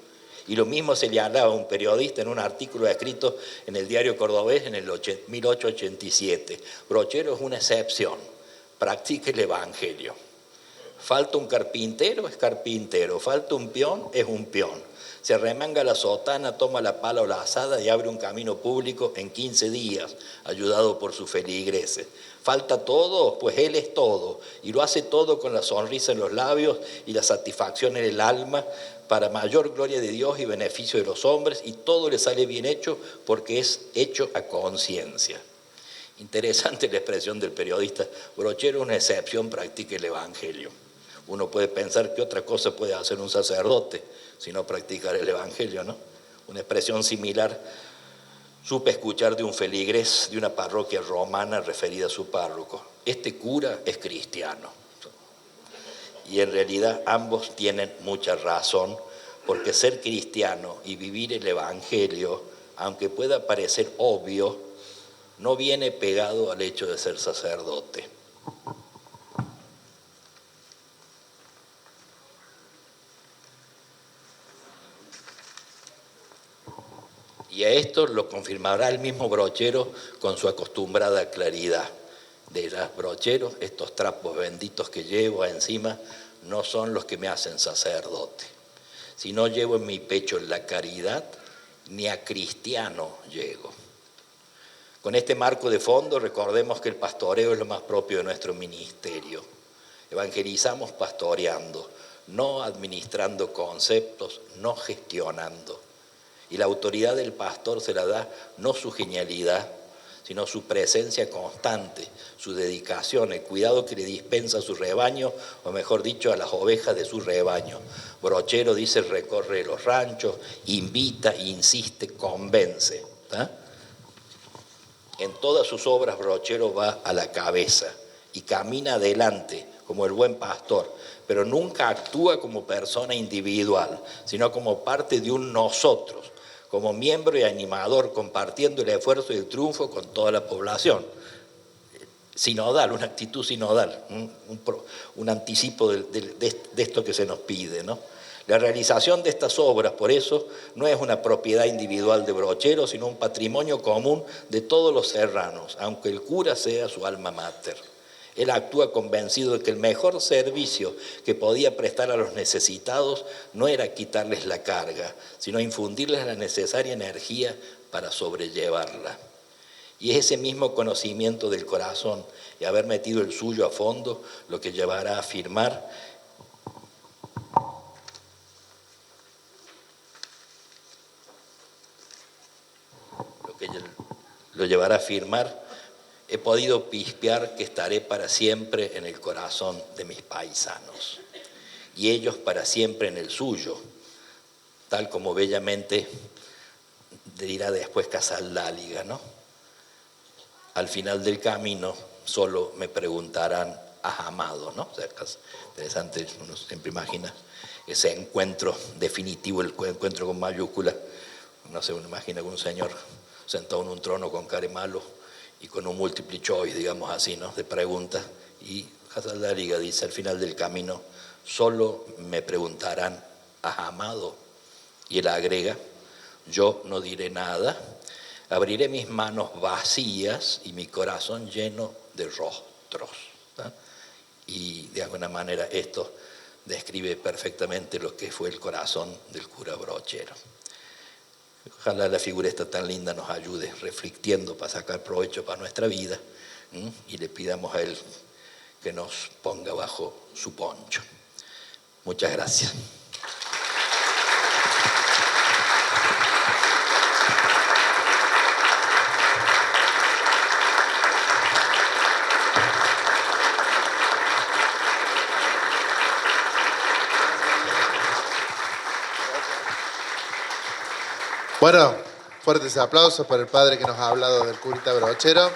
Y lo mismo se le hablaba a un periodista en un artículo escrito en el Diario Cordobés en el 1887. Brochero es una excepción, practica el Evangelio. Falta un carpintero, es carpintero. Falta un peón, es un peón. Se remanga la sotana, toma la pala o la azada y abre un camino público en 15 días, ayudado por sus feligreses. ¿Falta todo? Pues él es todo, y lo hace todo con la sonrisa en los labios y la satisfacción en el alma, para mayor gloria de Dios y beneficio de los hombres, y todo le sale bien hecho porque es hecho a conciencia. Interesante la expresión del periodista. Brochero es una excepción, practica el Evangelio. Uno puede pensar que otra cosa puede hacer un sacerdote si no practicar el Evangelio, ¿no? Una expresión similar supe escuchar de un feligrés de una parroquia romana referida a su párroco. Este cura es cristiano. Y en realidad ambos tienen mucha razón, porque ser cristiano y vivir el Evangelio, aunque pueda parecer obvio, no viene pegado al hecho de ser sacerdote. Y a esto lo confirmará el mismo brochero con su acostumbrada claridad. Dirás, brochero, estos trapos benditos que llevo encima no son los que me hacen sacerdote. Si no llevo en mi pecho la caridad, ni a cristiano llego. Con este marco de fondo, recordemos que el pastoreo es lo más propio de nuestro ministerio. Evangelizamos pastoreando, no administrando conceptos, no gestionando. Y la autoridad del pastor se la da no su genialidad, sino su presencia constante, su dedicación, el cuidado que le dispensa a su rebaño, o mejor dicho, a las ovejas de su rebaño. Brochero dice, recorre los ranchos, invita, insiste, convence. ¿Tá? En todas sus obras, Brochero va a la cabeza y camina adelante como el buen pastor, pero nunca actúa como persona individual, sino como parte de un nosotros, como miembro y animador, compartiendo el esfuerzo y el triunfo con toda la población. Sinodal, una actitud sinodal, un anticipo de esto que se nos pide, ¿no? La realización de estas obras, por eso, no es una propiedad individual de Brochero, sino un patrimonio común de todos los serranos, aunque el cura sea su alma mater. Él actúa convencido de que el mejor servicio que podía prestar a los necesitados no era quitarles la carga, sino infundirles la necesaria energía para sobrellevarla. Y es ese mismo conocimiento del corazón y haber metido el suyo a fondo lo que llevará a afirmar he podido pispear que estaré para siempre en el corazón de mis paisanos, y ellos para siempre en el suyo, tal como bellamente dirá después Casaldáliga, ¿no? Al final del camino solo me preguntarán, ¿has amado? ¿No? O sea, es interesante, uno siempre imagina ese encuentro definitivo, el encuentro con mayúscula. No sé, uno imagina que un señor sentado en un trono con care malo y con un multiple choice, digamos así, ¿no? De preguntas. Y Casaldáliga dice, al final del camino, solo me preguntarán, ¿has amado? Y él agrega, yo no diré nada, abriré mis manos vacías y mi corazón lleno de rostros. ¿tá? Y de alguna manera esto describe perfectamente lo que fue el corazón del cura Brochero. Ojalá la figura esta tan linda nos ayude reflexionando para sacar provecho para nuestra vida, y le pidamos a él que nos ponga bajo su poncho. Muchas gracias. Bueno, fuertes aplausos para el padre que nos ha hablado del curita Brochero.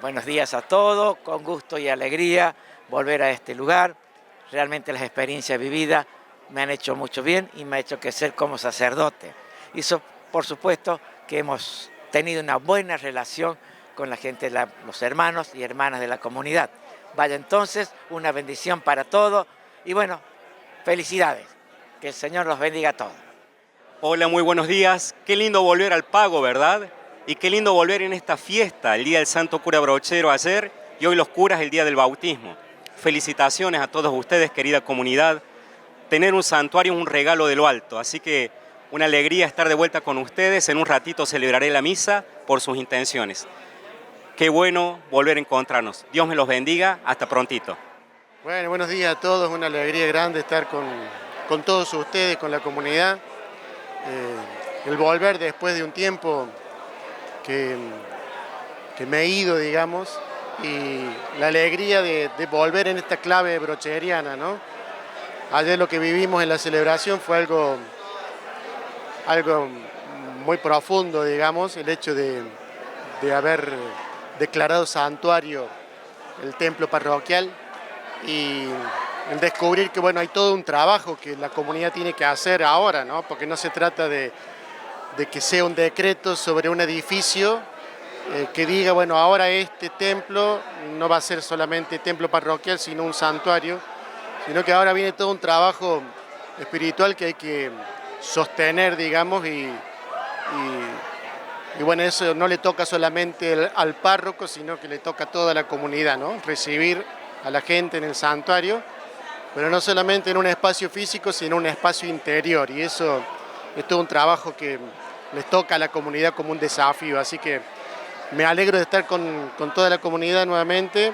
Buenos días a todos, con gusto y alegría volver a este lugar. Realmente las experiencias vividas me han hecho mucho bien y me ha hecho crecer como sacerdote. Y eso, por supuesto, que hemos tenido una buena relación con la gente, los hermanos y hermanas de la comunidad. Vaya entonces, una bendición para todos. Y bueno, felicidades. Que el Señor los bendiga a todos. Hola, muy buenos días. Qué lindo volver al Pago, ¿verdad? Y qué lindo volver en esta fiesta, el Día del Santo Cura Brochero ayer y hoy los curas el Día del Bautismo. Felicitaciones a todos ustedes, querida comunidad. Tener un santuario es un regalo de lo alto, así que una alegría estar de vuelta con ustedes. En un ratito celebraré la misa por sus intenciones. Qué bueno volver a encontrarnos. Dios me los bendiga. Hasta prontito. Bueno, buenos días a todos, una alegría grande estar con todos ustedes, con la comunidad. El volver después de un tiempo que me he ido, digamos, y la alegría de volver en esta clave brocheriana, ¿no? Ayer lo que vivimos en la celebración fue algo muy profundo, digamos, el hecho de haber declarado santuario el templo parroquial. Y el descubrir que bueno, hay todo un trabajo que la comunidad tiene que hacer ahora, ¿no? Porque no se trata de que sea un decreto sobre un edificio que diga, bueno, ahora este templo no va a ser solamente templo parroquial, sino un santuario, sino que ahora viene todo un trabajo espiritual que hay que sostener, digamos, y bueno, eso no le toca solamente al párroco, sino que le toca a toda la comunidad, ¿no? Recibir a la gente en el santuario, pero no solamente en un espacio físico, sino en un espacio interior, y eso es todo un trabajo que les toca a la comunidad como un desafío, así que me alegro de estar con toda la comunidad nuevamente,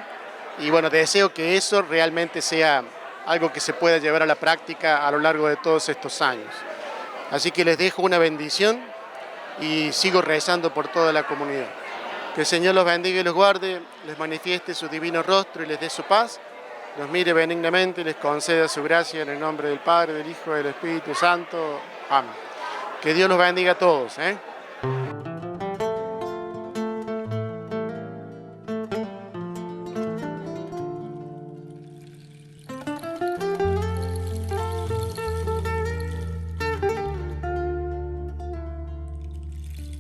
y bueno, deseo que eso realmente sea algo que se pueda llevar a la práctica a lo largo de todos estos años. Así que les dejo una bendición y sigo rezando por toda la comunidad. Que el Señor los bendiga y los guarde, les manifieste su divino rostro y les dé su paz, los mire benignamente y les conceda su gracia en el nombre del Padre, del Hijo y del Espíritu Santo. Amén. Que Dios los bendiga a todos.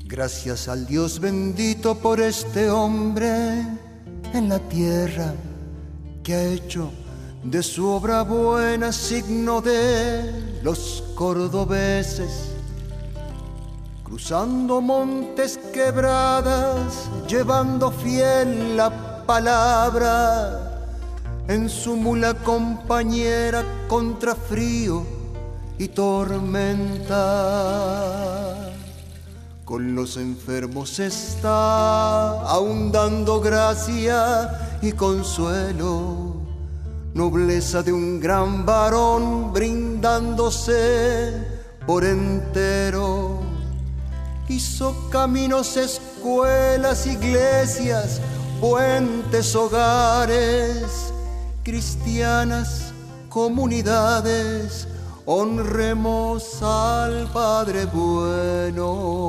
Gracias al Dios bendito por este hombre en la tierra, que ha hecho de su obra buena signo de los cordobeses, cruzando montes, quebradas, llevando fiel la palabra, en su mula compañera contra frío y tormenta. Con los enfermos está aún dando gracia y consuelo, nobleza de un gran varón brindándose por entero. Hizo caminos, escuelas, iglesias, puentes, hogares, cristianas, comunidades. Honremos al Padre bueno.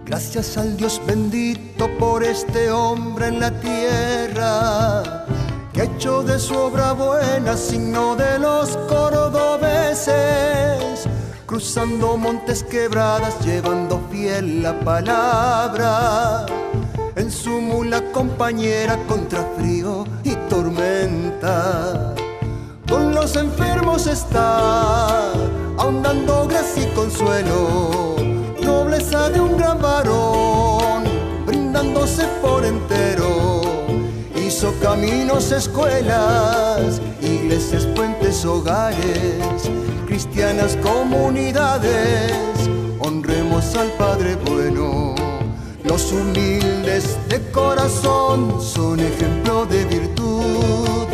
Gracias al Dios bendito por este hombre en la tierra, que ha hecho de su obra buena signo de los cordobeses, cruzando montes, quebradas, llevando fiel la palabra, en su mula compañera contra frío y tormenta. Con los enfermos está aún dando gracia y consuelo, nobleza de un gran varón, brindándose por entero. Hizo caminos, escuelas, iglesias, puentes, hogares, cristianas, comunidades. Honremos al Padre bueno. Los humildes de corazón son ejemplo de virtud,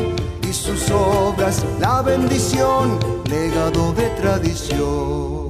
y sus obras la bendición, legado de tradición.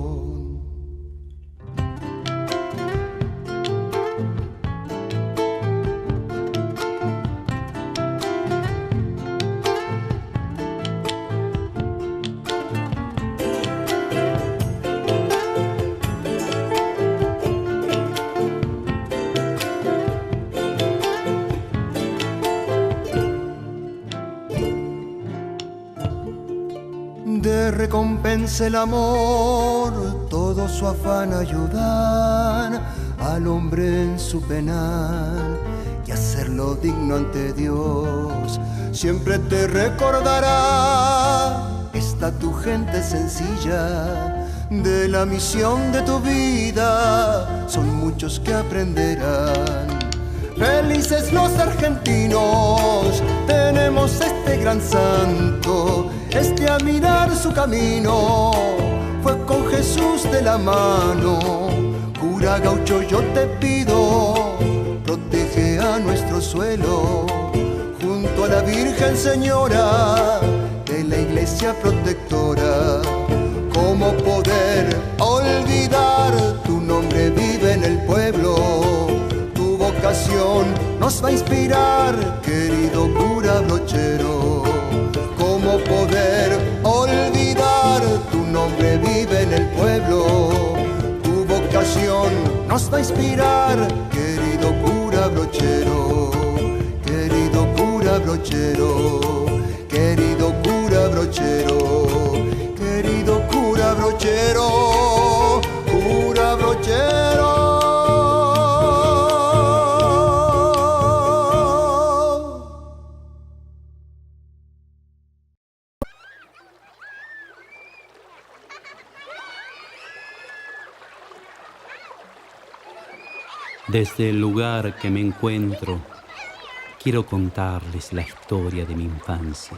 De recompensa el amor, todo su afán ayudar al hombre en su penal y hacerlo digno ante Dios. Siempre te recordará esta tu gente sencilla, de la misión de tu vida son muchos que aprenderán. Felices los argentinos, tenemos este gran santo, este a mirar su camino fue con Jesús de la mano. Cura gaucho, yo te pido, protege a nuestro suelo, junto a la Virgen Señora de la Iglesia protectora. ¿Cómo poder olvidar? Tu nombre vive en el pueblo, tu vocación nos va a inspirar, querido cura brochero. ¿Cómo poder olvidar? Tu nombre vive en el pueblo, a inspirar, querido cura brochero, querido cura brochero, querido cura brochero, querido cura brochero, cura brochero. Desde el lugar que me encuentro, quiero contarles la historia de mi infancia.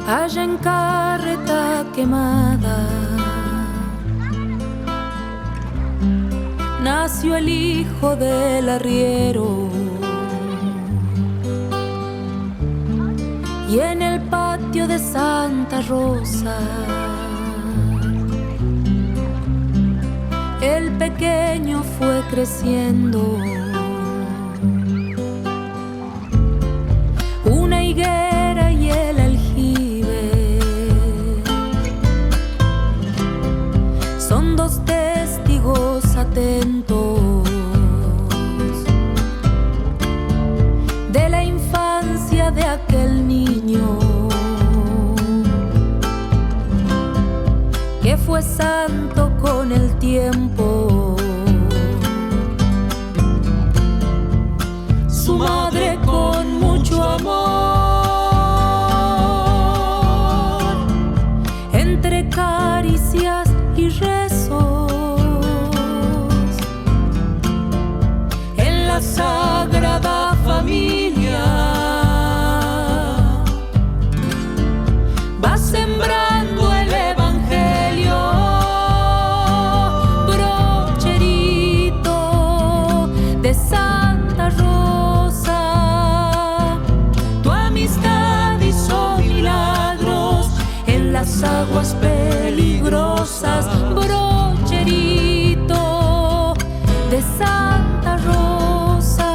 Allá en Carreta Quemada nació el hijo del arriero, y en el patio de Santa Rosa el pequeño fue creciendo. Una higuera y el aljibe son dos testigos atentos de la infancia de aquel niño que fue santo con el tiempo. Su madre con mucho amor, entre caricias y rezos, en la Sagrada Familia va sembrando el Evangelio. Brocherito de Santa Rosa, tu amistad hizo milagros en las aguas peligrosas. Brocherito de Santa Rosa,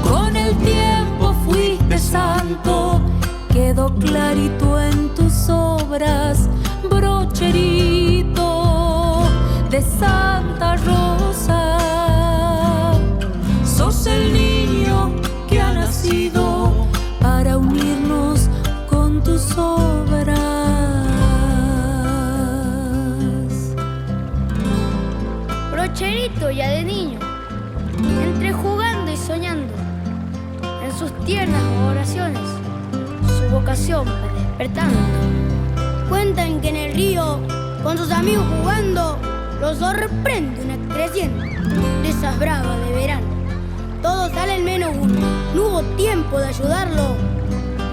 con el tiempo fuiste santo, quedó clarito en tus obras. Brocherito de Santa Rosa, sos el niño que ha nacido para unirnos con tus obras. Brocherito ya de niño, entre jugando y soñando, en sus tiernas oraciones, su vocación va despertando. Cuentan que en el río, con sus amigos jugando, los sorprende una creciente de esas bravas de verano. Todos salen menos uno, no hubo tiempo de ayudarlo,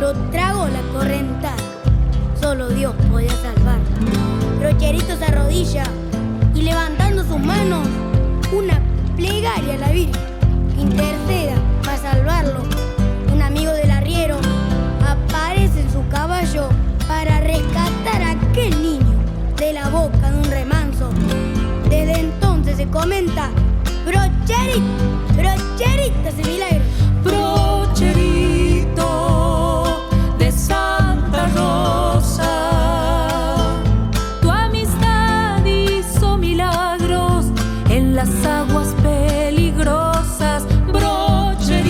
lo tragó la correntada, solo Dios podía salvarlo. Brocherito se arrodilla y levantando sus manos, una plegaria a la Virgen que interceda para salvarlo. Un amigo del arriero aparece en su caballo para rescatar a aquel niño de la boca de un remanso. Desde entonces se comenta: Brocherito, Brocherito ese milagro. Brocherito de Santa Rosa, tu amistad hizo milagros en las aguas peligrosas. Brocherito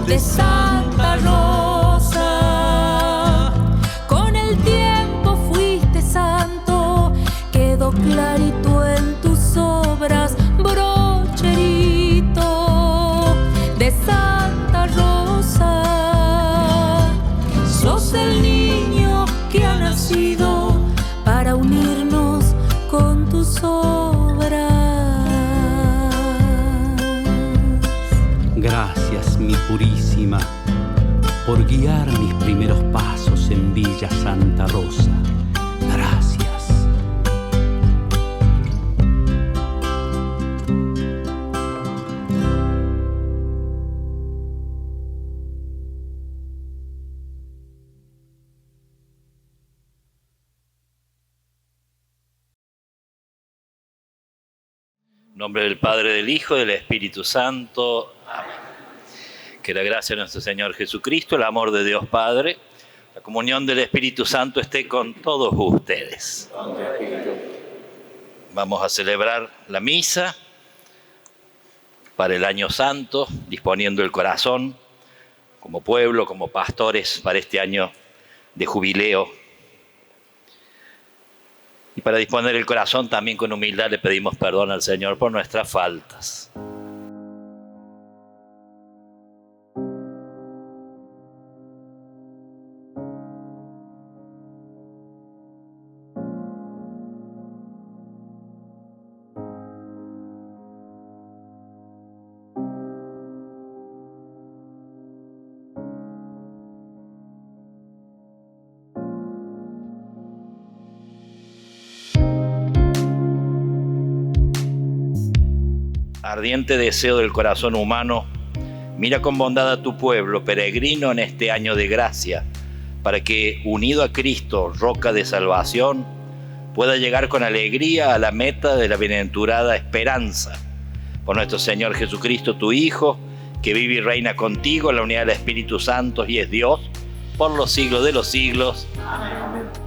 de Santa Rosa, con el tiempo fuiste santo, quedó clarito en tus obras. Brocherito de Santa Rosa, sos el niño que ha nacido para unirnos con tus obras. Gracias, mi purísima, por guiar mis primeros pasos en Villa Santa Rosa. Gracias. En nombre del Padre, del Hijo y del Espíritu Santo. Amén. Que la gracia de nuestro Señor Jesucristo, el amor de Dios Padre, La comunión del Espíritu Santo esté con todos ustedes. Vamos a celebrar la misa para el Año Santo, disponiendo el corazón como pueblo, como pastores para este año de jubileo. Y para disponer el corazón también con humildad le pedimos perdón al Señor por nuestras faltas. Ardiente deseo del corazón humano, mira con bondad a tu pueblo, peregrino en este año de gracia, para que, unido a Cristo, roca de salvación, pueda llegar con alegría a la meta de la bienaventurada esperanza. Por nuestro Señor Jesucristo, tu Hijo, que vive y reina contigo en la unidad del Espíritu Santo y es Dios, por los siglos de los siglos. Amén.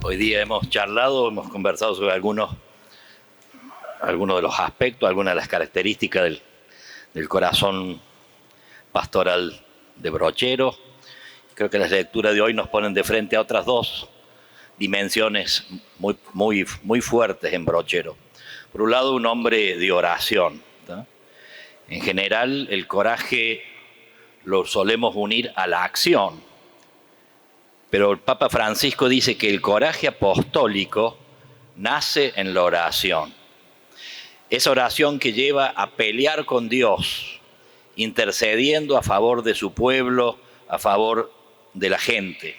Hoy día hemos charlado, hemos conversado sobre algunos de los aspectos, algunas de las características del corazón pastoral de Brochero. Creo que las lecturas de hoy nos ponen de frente a otras dos dimensiones muy fuertes en Brochero. Por un lado, un hombre de oración, ¿tá? En general, el coraje lo solemos unir a la acción. Pero el Papa Francisco dice que el coraje apostólico nace en la oración. Esa oración que lleva a pelear con Dios, intercediendo a favor de su pueblo, a favor de la gente.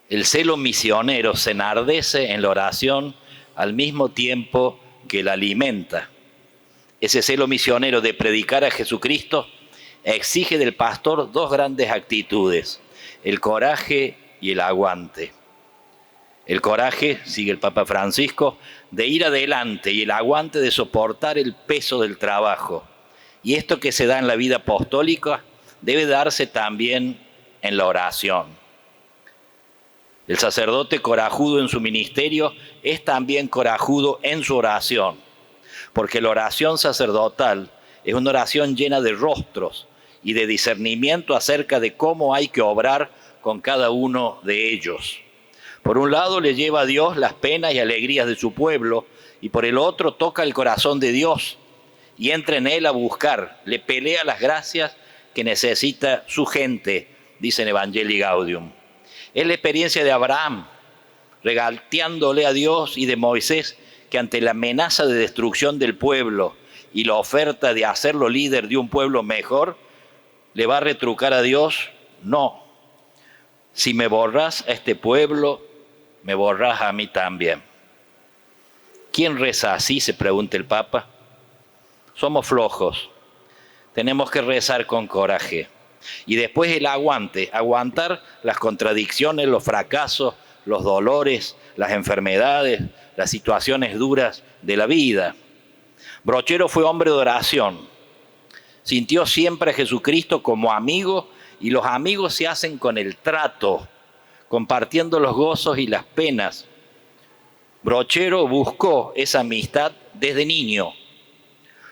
El celo misionero se enardece en la oración al mismo tiempo que la alimenta. Ese celo misionero de predicar a Jesucristo exige del pastor dos grandes actitudes: el coraje y el aguante. El coraje, sigue el Papa Francisco, de ir adelante, y el aguante de soportar el peso del trabajo. Y esto que se da en la vida apostólica debe darse también en la oración. El sacerdote corajudo en su ministerio es también corajudo en su oración, porque la oración sacerdotal es una oración llena de rostros y de discernimiento acerca de cómo hay que obrar con cada uno de ellos. Por un lado le lleva a Dios las penas y alegrías de su pueblo, y por el otro toca el corazón de Dios y entra en él a buscar, le pelea las gracias que necesita su gente, dice en Evangelii Gaudium. Es la experiencia de Abraham, regateándole a Dios, y de Moisés, que ante la amenaza de destrucción del pueblo y la oferta de hacerlo líder de un pueblo mejor, le va a retrucar a Dios: no, si me borrás a este pueblo, me borrás a mí también. ¿Quién reza así?, se pregunta el Papa. Somos flojos, tenemos que rezar con coraje. Y después el aguante, aguantar las contradicciones, los fracasos, los dolores, las enfermedades, las situaciones duras de la vida. Brochero fue hombre de oración. Sintió siempre a Jesucristo como amigo, y los amigos se hacen con el trato, compartiendo los gozos y las penas. Brochero buscó esa amistad desde niño.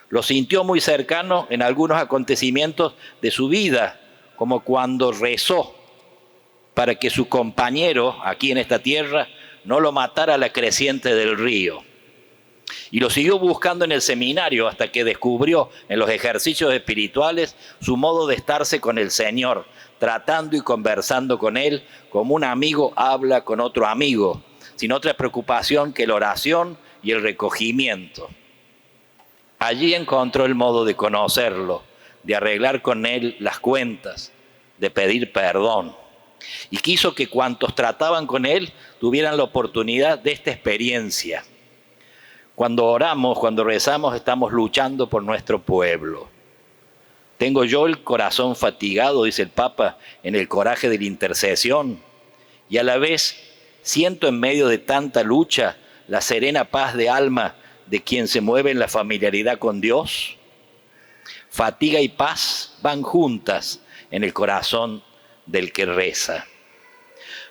Lo sintió muy cercano en algunos acontecimientos de su vida, como cuando rezó para que su compañero aquí en esta tierra no lo matara la creciente del río. Y lo siguió buscando en el seminario hasta que descubrió en los ejercicios espirituales su modo de estarse con el Señor, tratando y conversando con Él como un amigo habla con otro amigo, sin otra preocupación que la oración y el recogimiento. Allí encontró el modo de conocerlo, de arreglar con Él las cuentas, de pedir perdón. Y quiso que cuantos trataban con Él tuvieran la oportunidad de esta experiencia. Cuando oramos, cuando rezamos, estamos luchando por nuestro pueblo. Tengo yo el corazón fatigado, dice el Papa, en el coraje de la intercesión, y a la vez siento en medio de tanta lucha la serena paz de alma de quien se mueve en la familiaridad con Dios. Fatiga y paz van juntas en el corazón del que reza.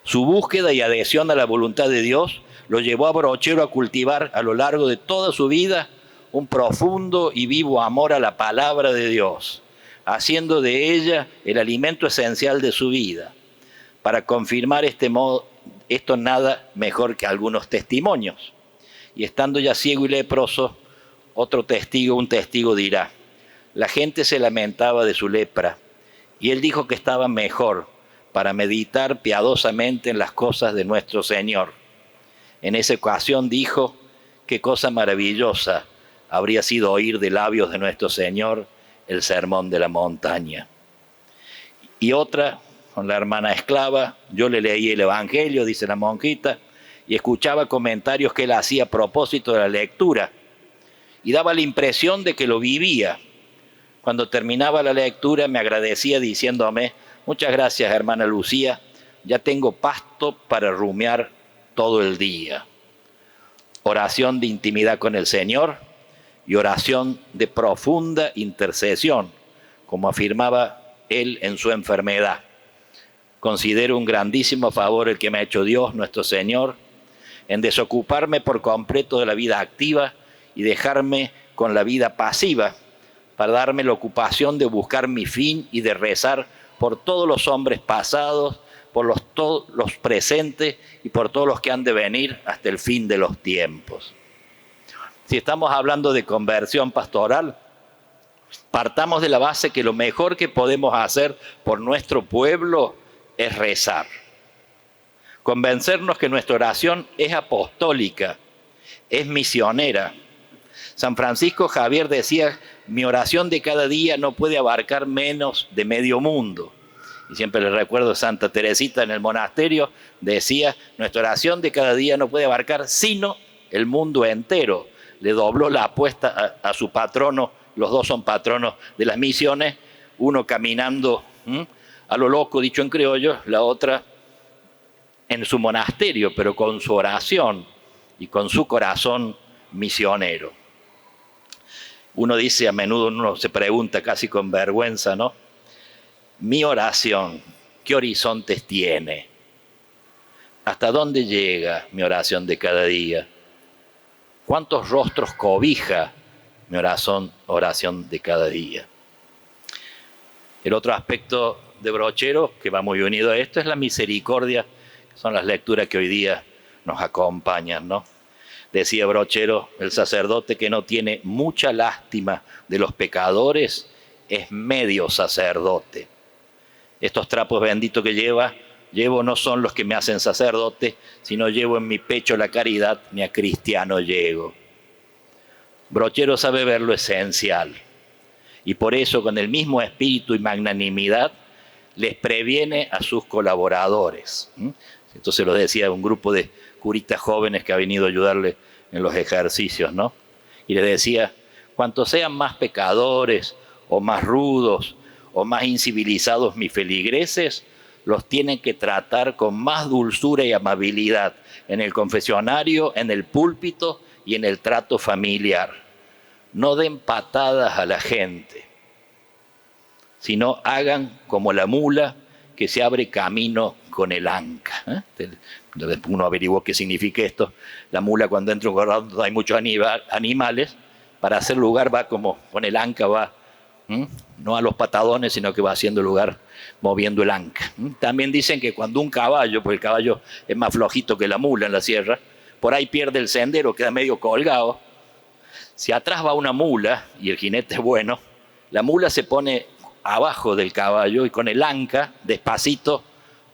Su búsqueda y adhesión a la voluntad de Dios lo llevó a Brochero a cultivar a lo largo de toda su vida un profundo y vivo amor a la palabra de Dios, haciendo de ella el alimento esencial de su vida. Para confirmar esto nada mejor que algunos testimonios. Y estando ya ciego y leproso, un testigo dirá: la gente se lamentaba de su lepra, y él dijo que estaba mejor para meditar piadosamente en las cosas de nuestro Señor. En esa ocasión dijo: qué cosa maravillosa habría sido oír de labios de nuestro Señor el sermón de la montaña. Y otra, con la hermana esclava, yo le leí el Evangelio, dice la monjita, y escuchaba comentarios que él hacía a propósito de la lectura, y daba la impresión de que lo vivía. Cuando terminaba la lectura me agradecía diciéndome: muchas gracias, hermana Lucía, ya tengo pasto para rumiar todo el día. Oración de intimidad con el Señor y oración de profunda intercesión, como afirmaba él en su enfermedad. Considero un grandísimo favor el que me ha hecho Dios, nuestro Señor, en desocuparme por completo de la vida activa y dejarme con la vida pasiva, para darme la ocupación de buscar mi fin y de rezar por todos los hombres pasados, por todos los presentes y por todos los que han de venir hasta el fin de los tiempos. Si estamos hablando de conversión pastoral, partamos de la base que lo mejor que podemos hacer por nuestro pueblo es rezar. Convencernos que nuestra oración es apostólica, es misionera. San Francisco Javier decía: mi oración de cada día no puede abarcar menos de medio mundo. Y siempre le recuerdo a Santa Teresita en el monasterio, decía: nuestra oración de cada día no puede abarcar sino el mundo entero. Le dobló la apuesta a su patrono, los dos son patronos de las misiones, uno caminando a lo loco, dicho en criollo, la otra en su monasterio, pero con su oración y con su corazón misionero. Uno dice, a menudo uno se pregunta casi con vergüenza, ¿no? Mi oración, ¿qué horizontes tiene? ¿Hasta dónde llega mi oración de cada día? ¿Cuántos rostros cobija mi oración de cada día? El otro aspecto de Brochero, que va muy unido a esto, es la misericordia, que son las lecturas que hoy día nos acompañan, ¿no? Decía Brochero: el sacerdote que no tiene mucha lástima de los pecadores es medio sacerdote. Estos trapos benditos que llevo no son los que me hacen sacerdote, sino llevo en mi pecho la caridad, ni a cristiano llego. Brochero sabe ver lo esencial, y por eso, con el mismo espíritu y magnanimidad, les previene a sus colaboradores. Entonces lo decía un grupo de curitas jóvenes que ha venido a ayudarle en los ejercicios, ¿no? Y le decía: cuantos sean más pecadores, o más rudos, o más incivilizados mis feligreses, los tienen que tratar con más dulzura y amabilidad en el confesionario, en el púlpito y en el trato familiar. No den patadas a la gente, sino hagan como la mula que se abre camino con el anca. Uno averiguó qué significa esto. La mula, cuando entra en un lugar donde hay muchos animales, para hacer lugar va como con el anca, va no a los patadones, sino que va haciendo lugar moviendo el anca. También dicen que cuando un caballo, porque el caballo es más flojito que la mula en la sierra, por ahí pierde el sendero, queda medio colgado. Si atrás va una mula y el jinete es bueno, la mula se pone abajo del caballo y con el anca, despacito,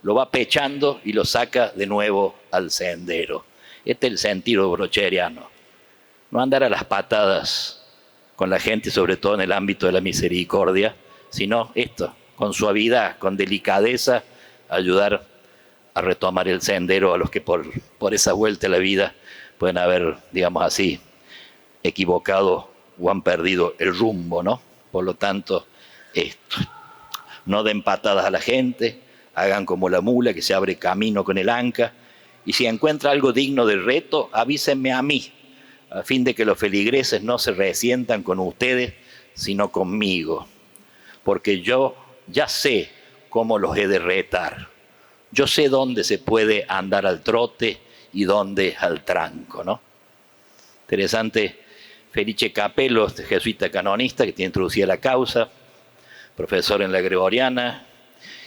lo va pechando y lo saca de nuevo al sendero. Este es el sentido brocheriano. No andar a las patadas con la gente, sobre todo en el ámbito de la misericordia, sino esto, con suavidad, con delicadeza, ayudar a retomar el sendero a los que por esa vuelta de la vida pueden haber, digamos así, equivocado o han perdido el rumbo, ¿no? Por lo tanto, esto. No den patadas a la gente, hagan como la mula que se abre camino con el anca, y si encuentra algo digno de reto, avísenme a mí, a fin de que los feligreses no se resientan con ustedes, sino conmigo, porque yo ya sé cómo los he de retar. Yo sé dónde se puede andar al trote y dónde al tranco, ¿no? Interesante, Felice Capello, este jesuita canonista que tiene introducida la causa, profesor en la Gregoriana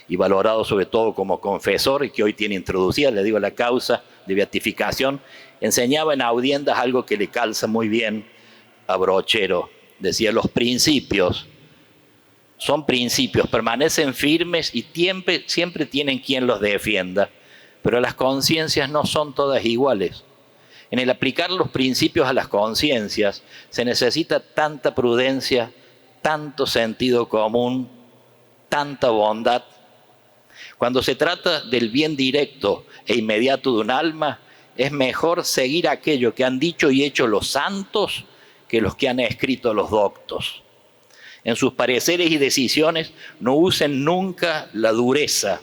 y valorado sobre todo como confesor, y que hoy tiene introducida, le digo, la causa de beatificación, enseñaba en audiencias algo que le calza muy bien a Brochero. Decía, los principios son principios, permanecen firmes y siempre tienen quien los defienda, pero las conciencias no son todas iguales. En el aplicar los principios a las conciencias se necesita tanta prudencia, tanto sentido común, tanta bondad. Cuando se trata del bien directo e inmediato de un alma, es mejor seguir aquello que han dicho y hecho los santos que los que han escrito los doctos. En sus pareceres y decisiones no usen nunca la dureza.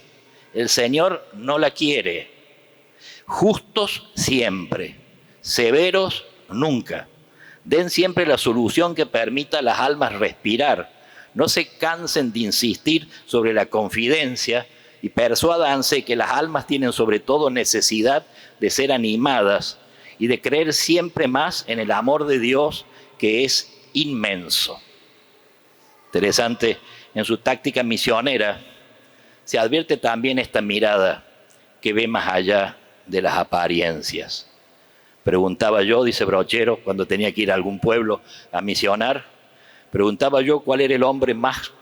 El Señor no la quiere. Justos siempre, severos nunca. Den siempre la solución que permita a las almas respirar. No se cansen de insistir sobre la confidencia y persuádanse que las almas tienen sobre todo necesidad de ser animadas y de creer siempre más en el amor de Dios, que es inmenso. Interesante, en su táctica misionera se advierte también esta mirada que ve más allá de las apariencias. Preguntaba yo, dice Brochero, cuando tenía que ir a algún pueblo a misionar, preguntaba yo cuál era el hombre más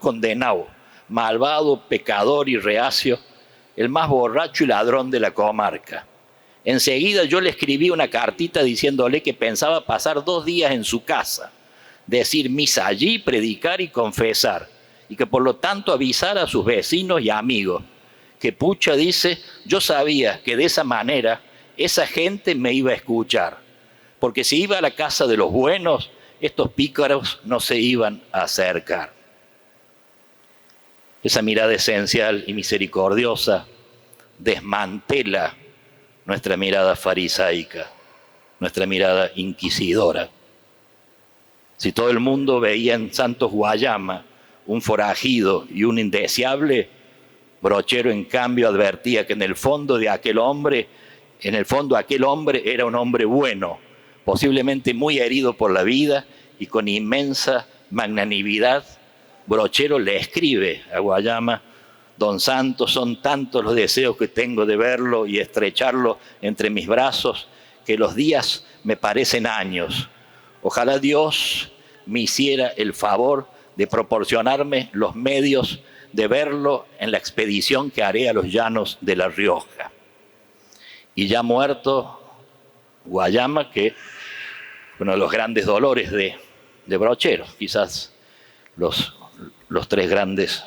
condenado, malvado, pecador y reacio, el más borracho y ladrón de la comarca. Enseguida yo le escribí una cartita diciéndole que pensaba pasar 2 días en su casa, decir misa allí, predicar y confesar, y que por lo tanto avisar a sus vecinos y amigos, que pucha, dice, yo sabía que de esa manera esa gente me iba a escuchar, porque si iba a la casa de los buenos, estos pícaros no se iban a acercar. Esa mirada esencial y misericordiosa desmantela nuestra mirada farisaica, nuestra mirada inquisidora. Si todo el mundo veía en Santos Guayama un forajido y un indeseable, Brochero en cambio advertía que en el fondo aquel hombre era un hombre bueno, posiblemente muy herido por la vida y con inmensa magnanimidad. Brochero le escribe a Guayama: Don Santos, son tantos los deseos que tengo de verlo y estrecharlo entre mis brazos, que los días me parecen años. Ojalá Dios me hiciera el favor de proporcionarme los medios de verlo en la expedición que haré a los llanos de La Rioja. Y ya muerto Guayama, que uno de los grandes dolores de Brochero, quizás los 3 grandes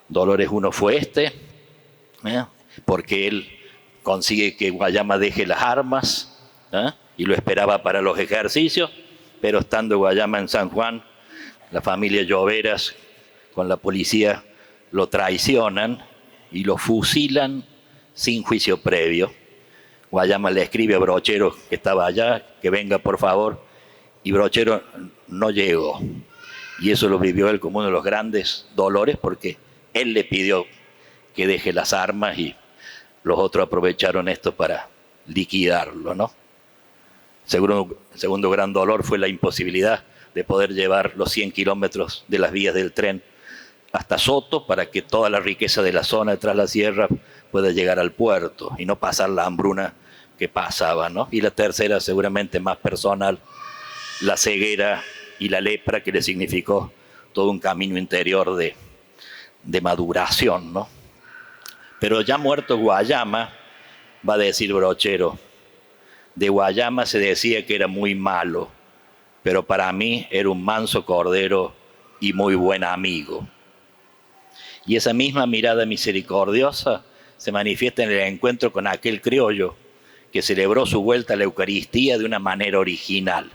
dolores, uno fue porque él consigue que Guayama deje las armas y lo esperaba para los ejercicios, pero estando Guayama en San Juan, la familia Lloveras con la policía lo traicionan y lo fusilan sin juicio previo. Guayama le escribe a Brochero, que estaba allá, que venga por favor, y Brochero no llegó. Y eso lo vivió él como uno de los grandes dolores, porque él le pidió que deje las armas y los otros aprovecharon esto para liquidarlo, ¿no? Segundo gran dolor fue la imposibilidad de poder llevar los 100 kilómetros de las vías del tren hasta Soto para que toda la riqueza de la zona de Tras la Sierra pueda llegar al puerto y no pasar la hambruna que pasaba, ¿no? Y la tercera, seguramente más personal, la ceguera y la lepra, que le significó todo un camino interior de maduración, ¿no? Pero ya muerto Guayama, va a decir Brochero, de Guayama se decía que era muy malo, pero para mí era un manso cordero y muy buen amigo. Y esa misma mirada misericordiosa se manifiesta en el encuentro con aquel criollo que celebró su vuelta a la Eucaristía de una manera original.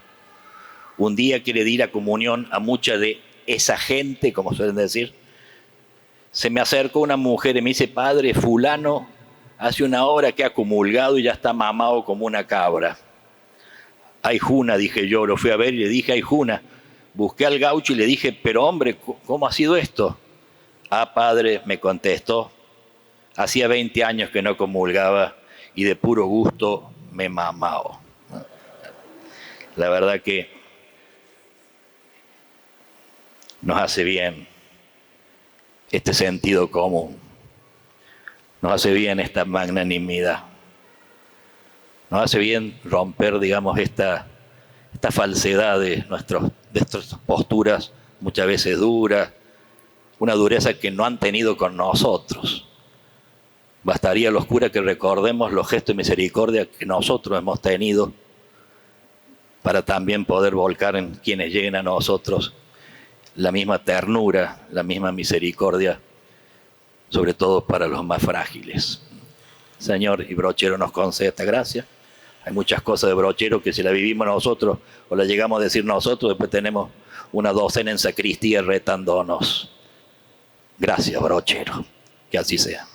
Un día que le di la comunión a mucha de esa gente, como suelen decir, se me acercó una mujer y me dice: padre, fulano hace una hora que ha comulgado y ya está mamado como una cabra. Ay, Juna, dije yo, lo fui a ver y le dije: ay, Juna. Busqué al gaucho y le dije: pero hombre, ¿cómo ha sido esto? Ah, padre, me contestó, hacía 20 años que no comulgaba y de puro gusto me mamao. La verdad que nos hace bien este sentido común, nos hace bien esta magnanimidad, nos hace bien romper, digamos, esta falsedad de nuestras posturas muchas veces duras, una dureza que no han tenido con nosotros. Bastaría, los curas, que recordemos los gestos de misericordia que nosotros hemos tenido para también poder volcar en quienes lleguen a nosotros la misma ternura, la misma misericordia, sobre todo para los más frágiles. Señor, y Brochero nos concede esta gracia. Hay muchas cosas de Brochero que si la vivimos nosotros o la llegamos a decir nosotros, después tenemos una docena en sacristía retándonos. Gracias, Brochero. Que así sea.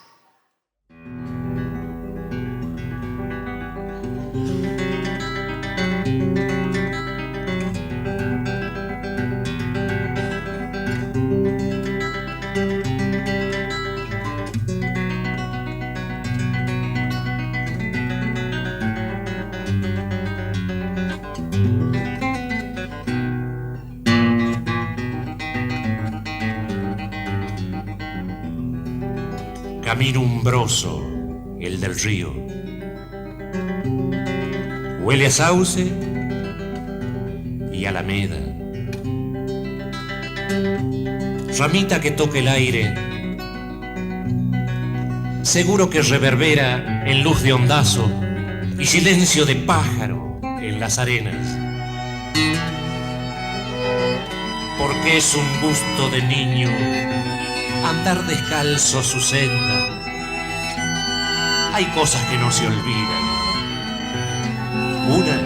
Camino umbroso, el del río. Huele a sauce y alameda. Ramita que toca el aire, seguro que reverbera en luz de ondazo y silencio de pájaro en las arenas. Porque es un gusto de niño andar descalzo su senda. Hay cosas que no se olvidan. Una,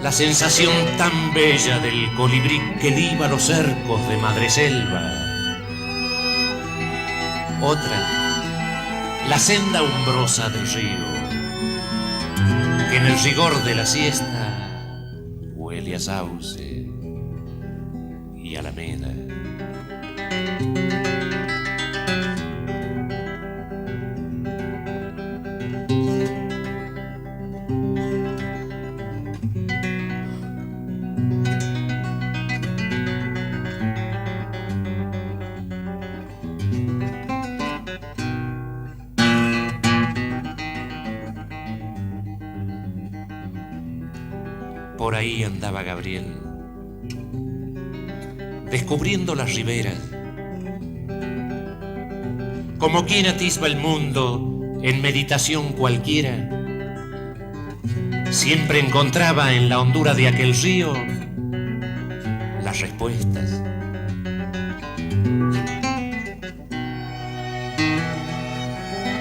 la sensación tan bella del colibrí que liba los cercos de Madreselva. Otra, la senda umbrosa del río, que en el rigor de la siesta huele a sauce y alameda. Por ahí andaba Gabriel, descubriendo las riberas, como quien atisba el mundo en meditación cualquiera. Siempre encontraba en la hondura de aquel río las respuestas.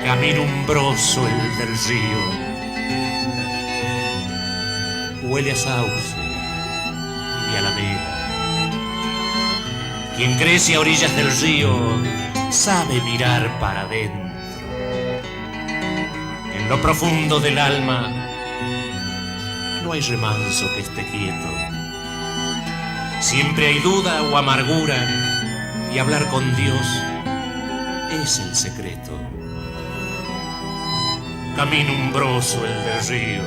Camino umbroso el del río, huele a sauce y alameda. Quien crece a orillas del río sabe mirar para adentro. En lo profundo del alma no hay remanso que esté quieto. Siempre hay duda o amargura y hablar con Dios es el secreto. Camino umbroso el del río,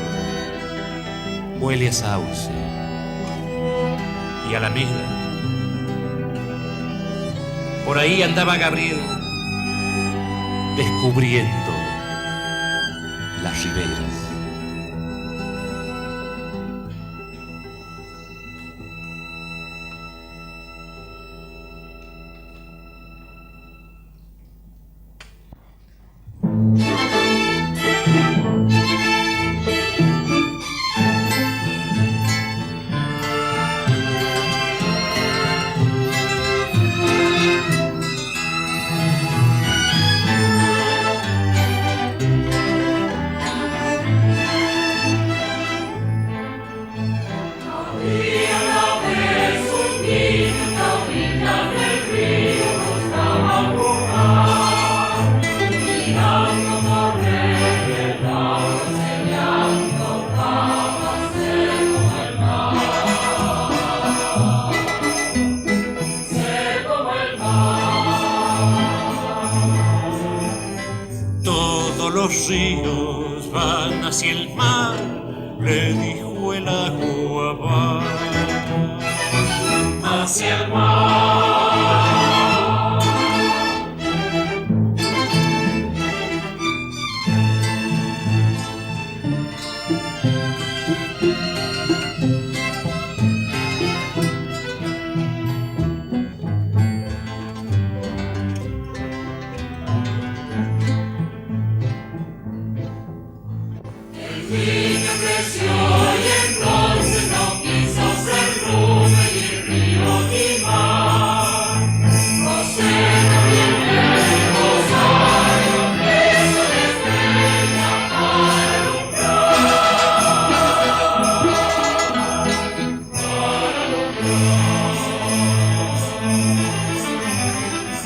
huele a sauce y alameda. Por ahí andaba Gabriel descubriendo las riberas. Los ríos van hacia el mar, le dijo el agua, va hacia el mar.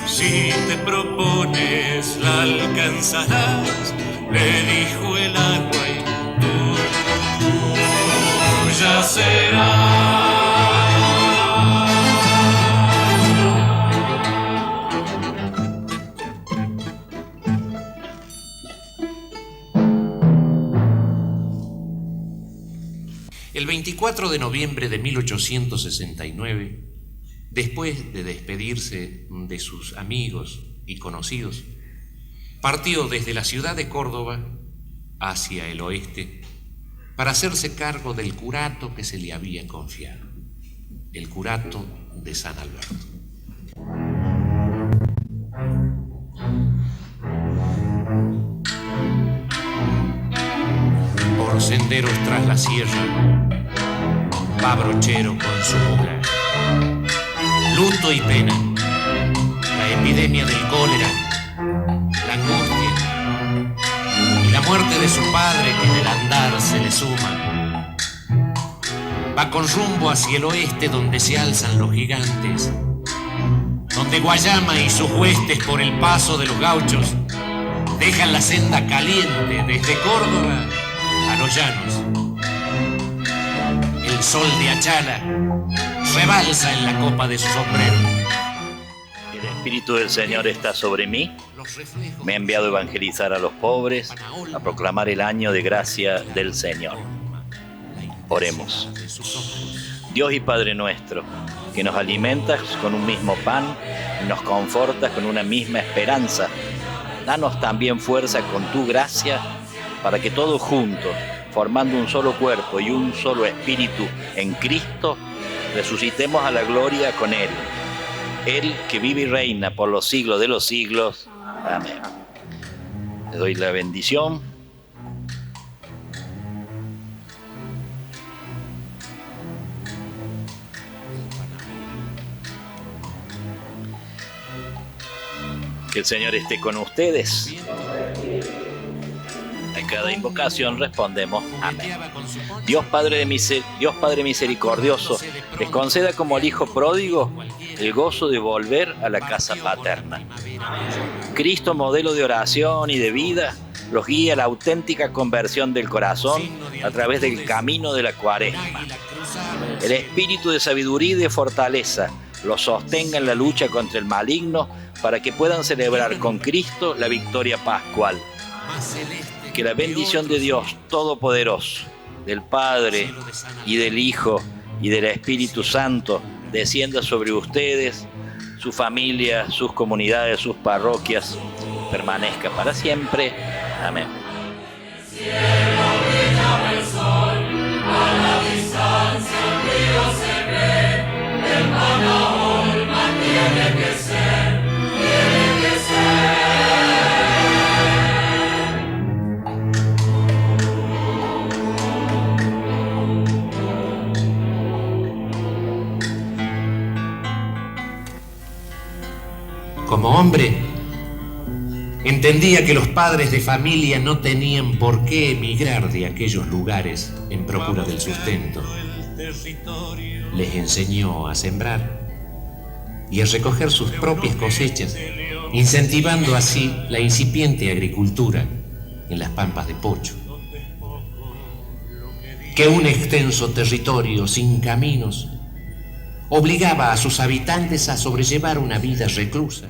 Si te propones la alcanzarás, le dijo el agua, y tuya será. El 24 de noviembre de 1869, después de despedirse de sus amigos y conocidos, partió desde la ciudad de Córdoba hacia el oeste para hacerse cargo del curato que se le había confiado, el curato de San Alberto. Por senderos tras la sierra va Brochero con su mujer. Luto y pena, la epidemia del cólera, la angustia y la muerte de su padre que en el andar se le suma. Va con rumbo hacia el oeste donde se alzan los gigantes, donde Guayama y sus huestes por el paso de los gauchos dejan la senda caliente desde Córdoba a los llanos. El sol de Achala rebalsa en la copa de su sombrero. El Espíritu del Señor está sobre mí. Me ha enviado a evangelizar a los pobres, a proclamar el año de gracia del Señor. Oremos. Dios y Padre nuestro, que nos alimentas con un mismo pan y nos confortas con una misma esperanza, danos también fuerza con tu gracia para que todos juntos, formando un solo cuerpo y un solo espíritu en Cristo, resucitemos a la gloria con Él. Él que vive y reina por los siglos de los siglos. Amén. Le doy la bendición. Que el Señor esté con ustedes. En cada invocación respondemos amén. Dios Padre misericordioso, les conceda como al Hijo pródigo el gozo de volver a la casa paterna. Cristo, modelo de oración y de vida, los guía a la auténtica conversión del corazón a través del camino de la Cuaresma. El espíritu de sabiduría y de fortaleza los sostenga en la lucha contra el maligno para que puedan celebrar con Cristo la victoria pascual. Que la bendición de Dios Todopoderoso, del Padre y del Hijo y del Espíritu Santo descienda sobre ustedes, su familia, sus comunidades, sus parroquias, permanezca para siempre. Amén. Como hombre, entendía que los padres de familia no tenían por qué emigrar de aquellos lugares en procura del sustento. Les enseñó a sembrar y a recoger sus propias cosechas, incentivando así la incipiente agricultura en las pampas de Pocho. Que un extenso territorio sin caminos obligaba a sus habitantes a sobrellevar una vida reclusa.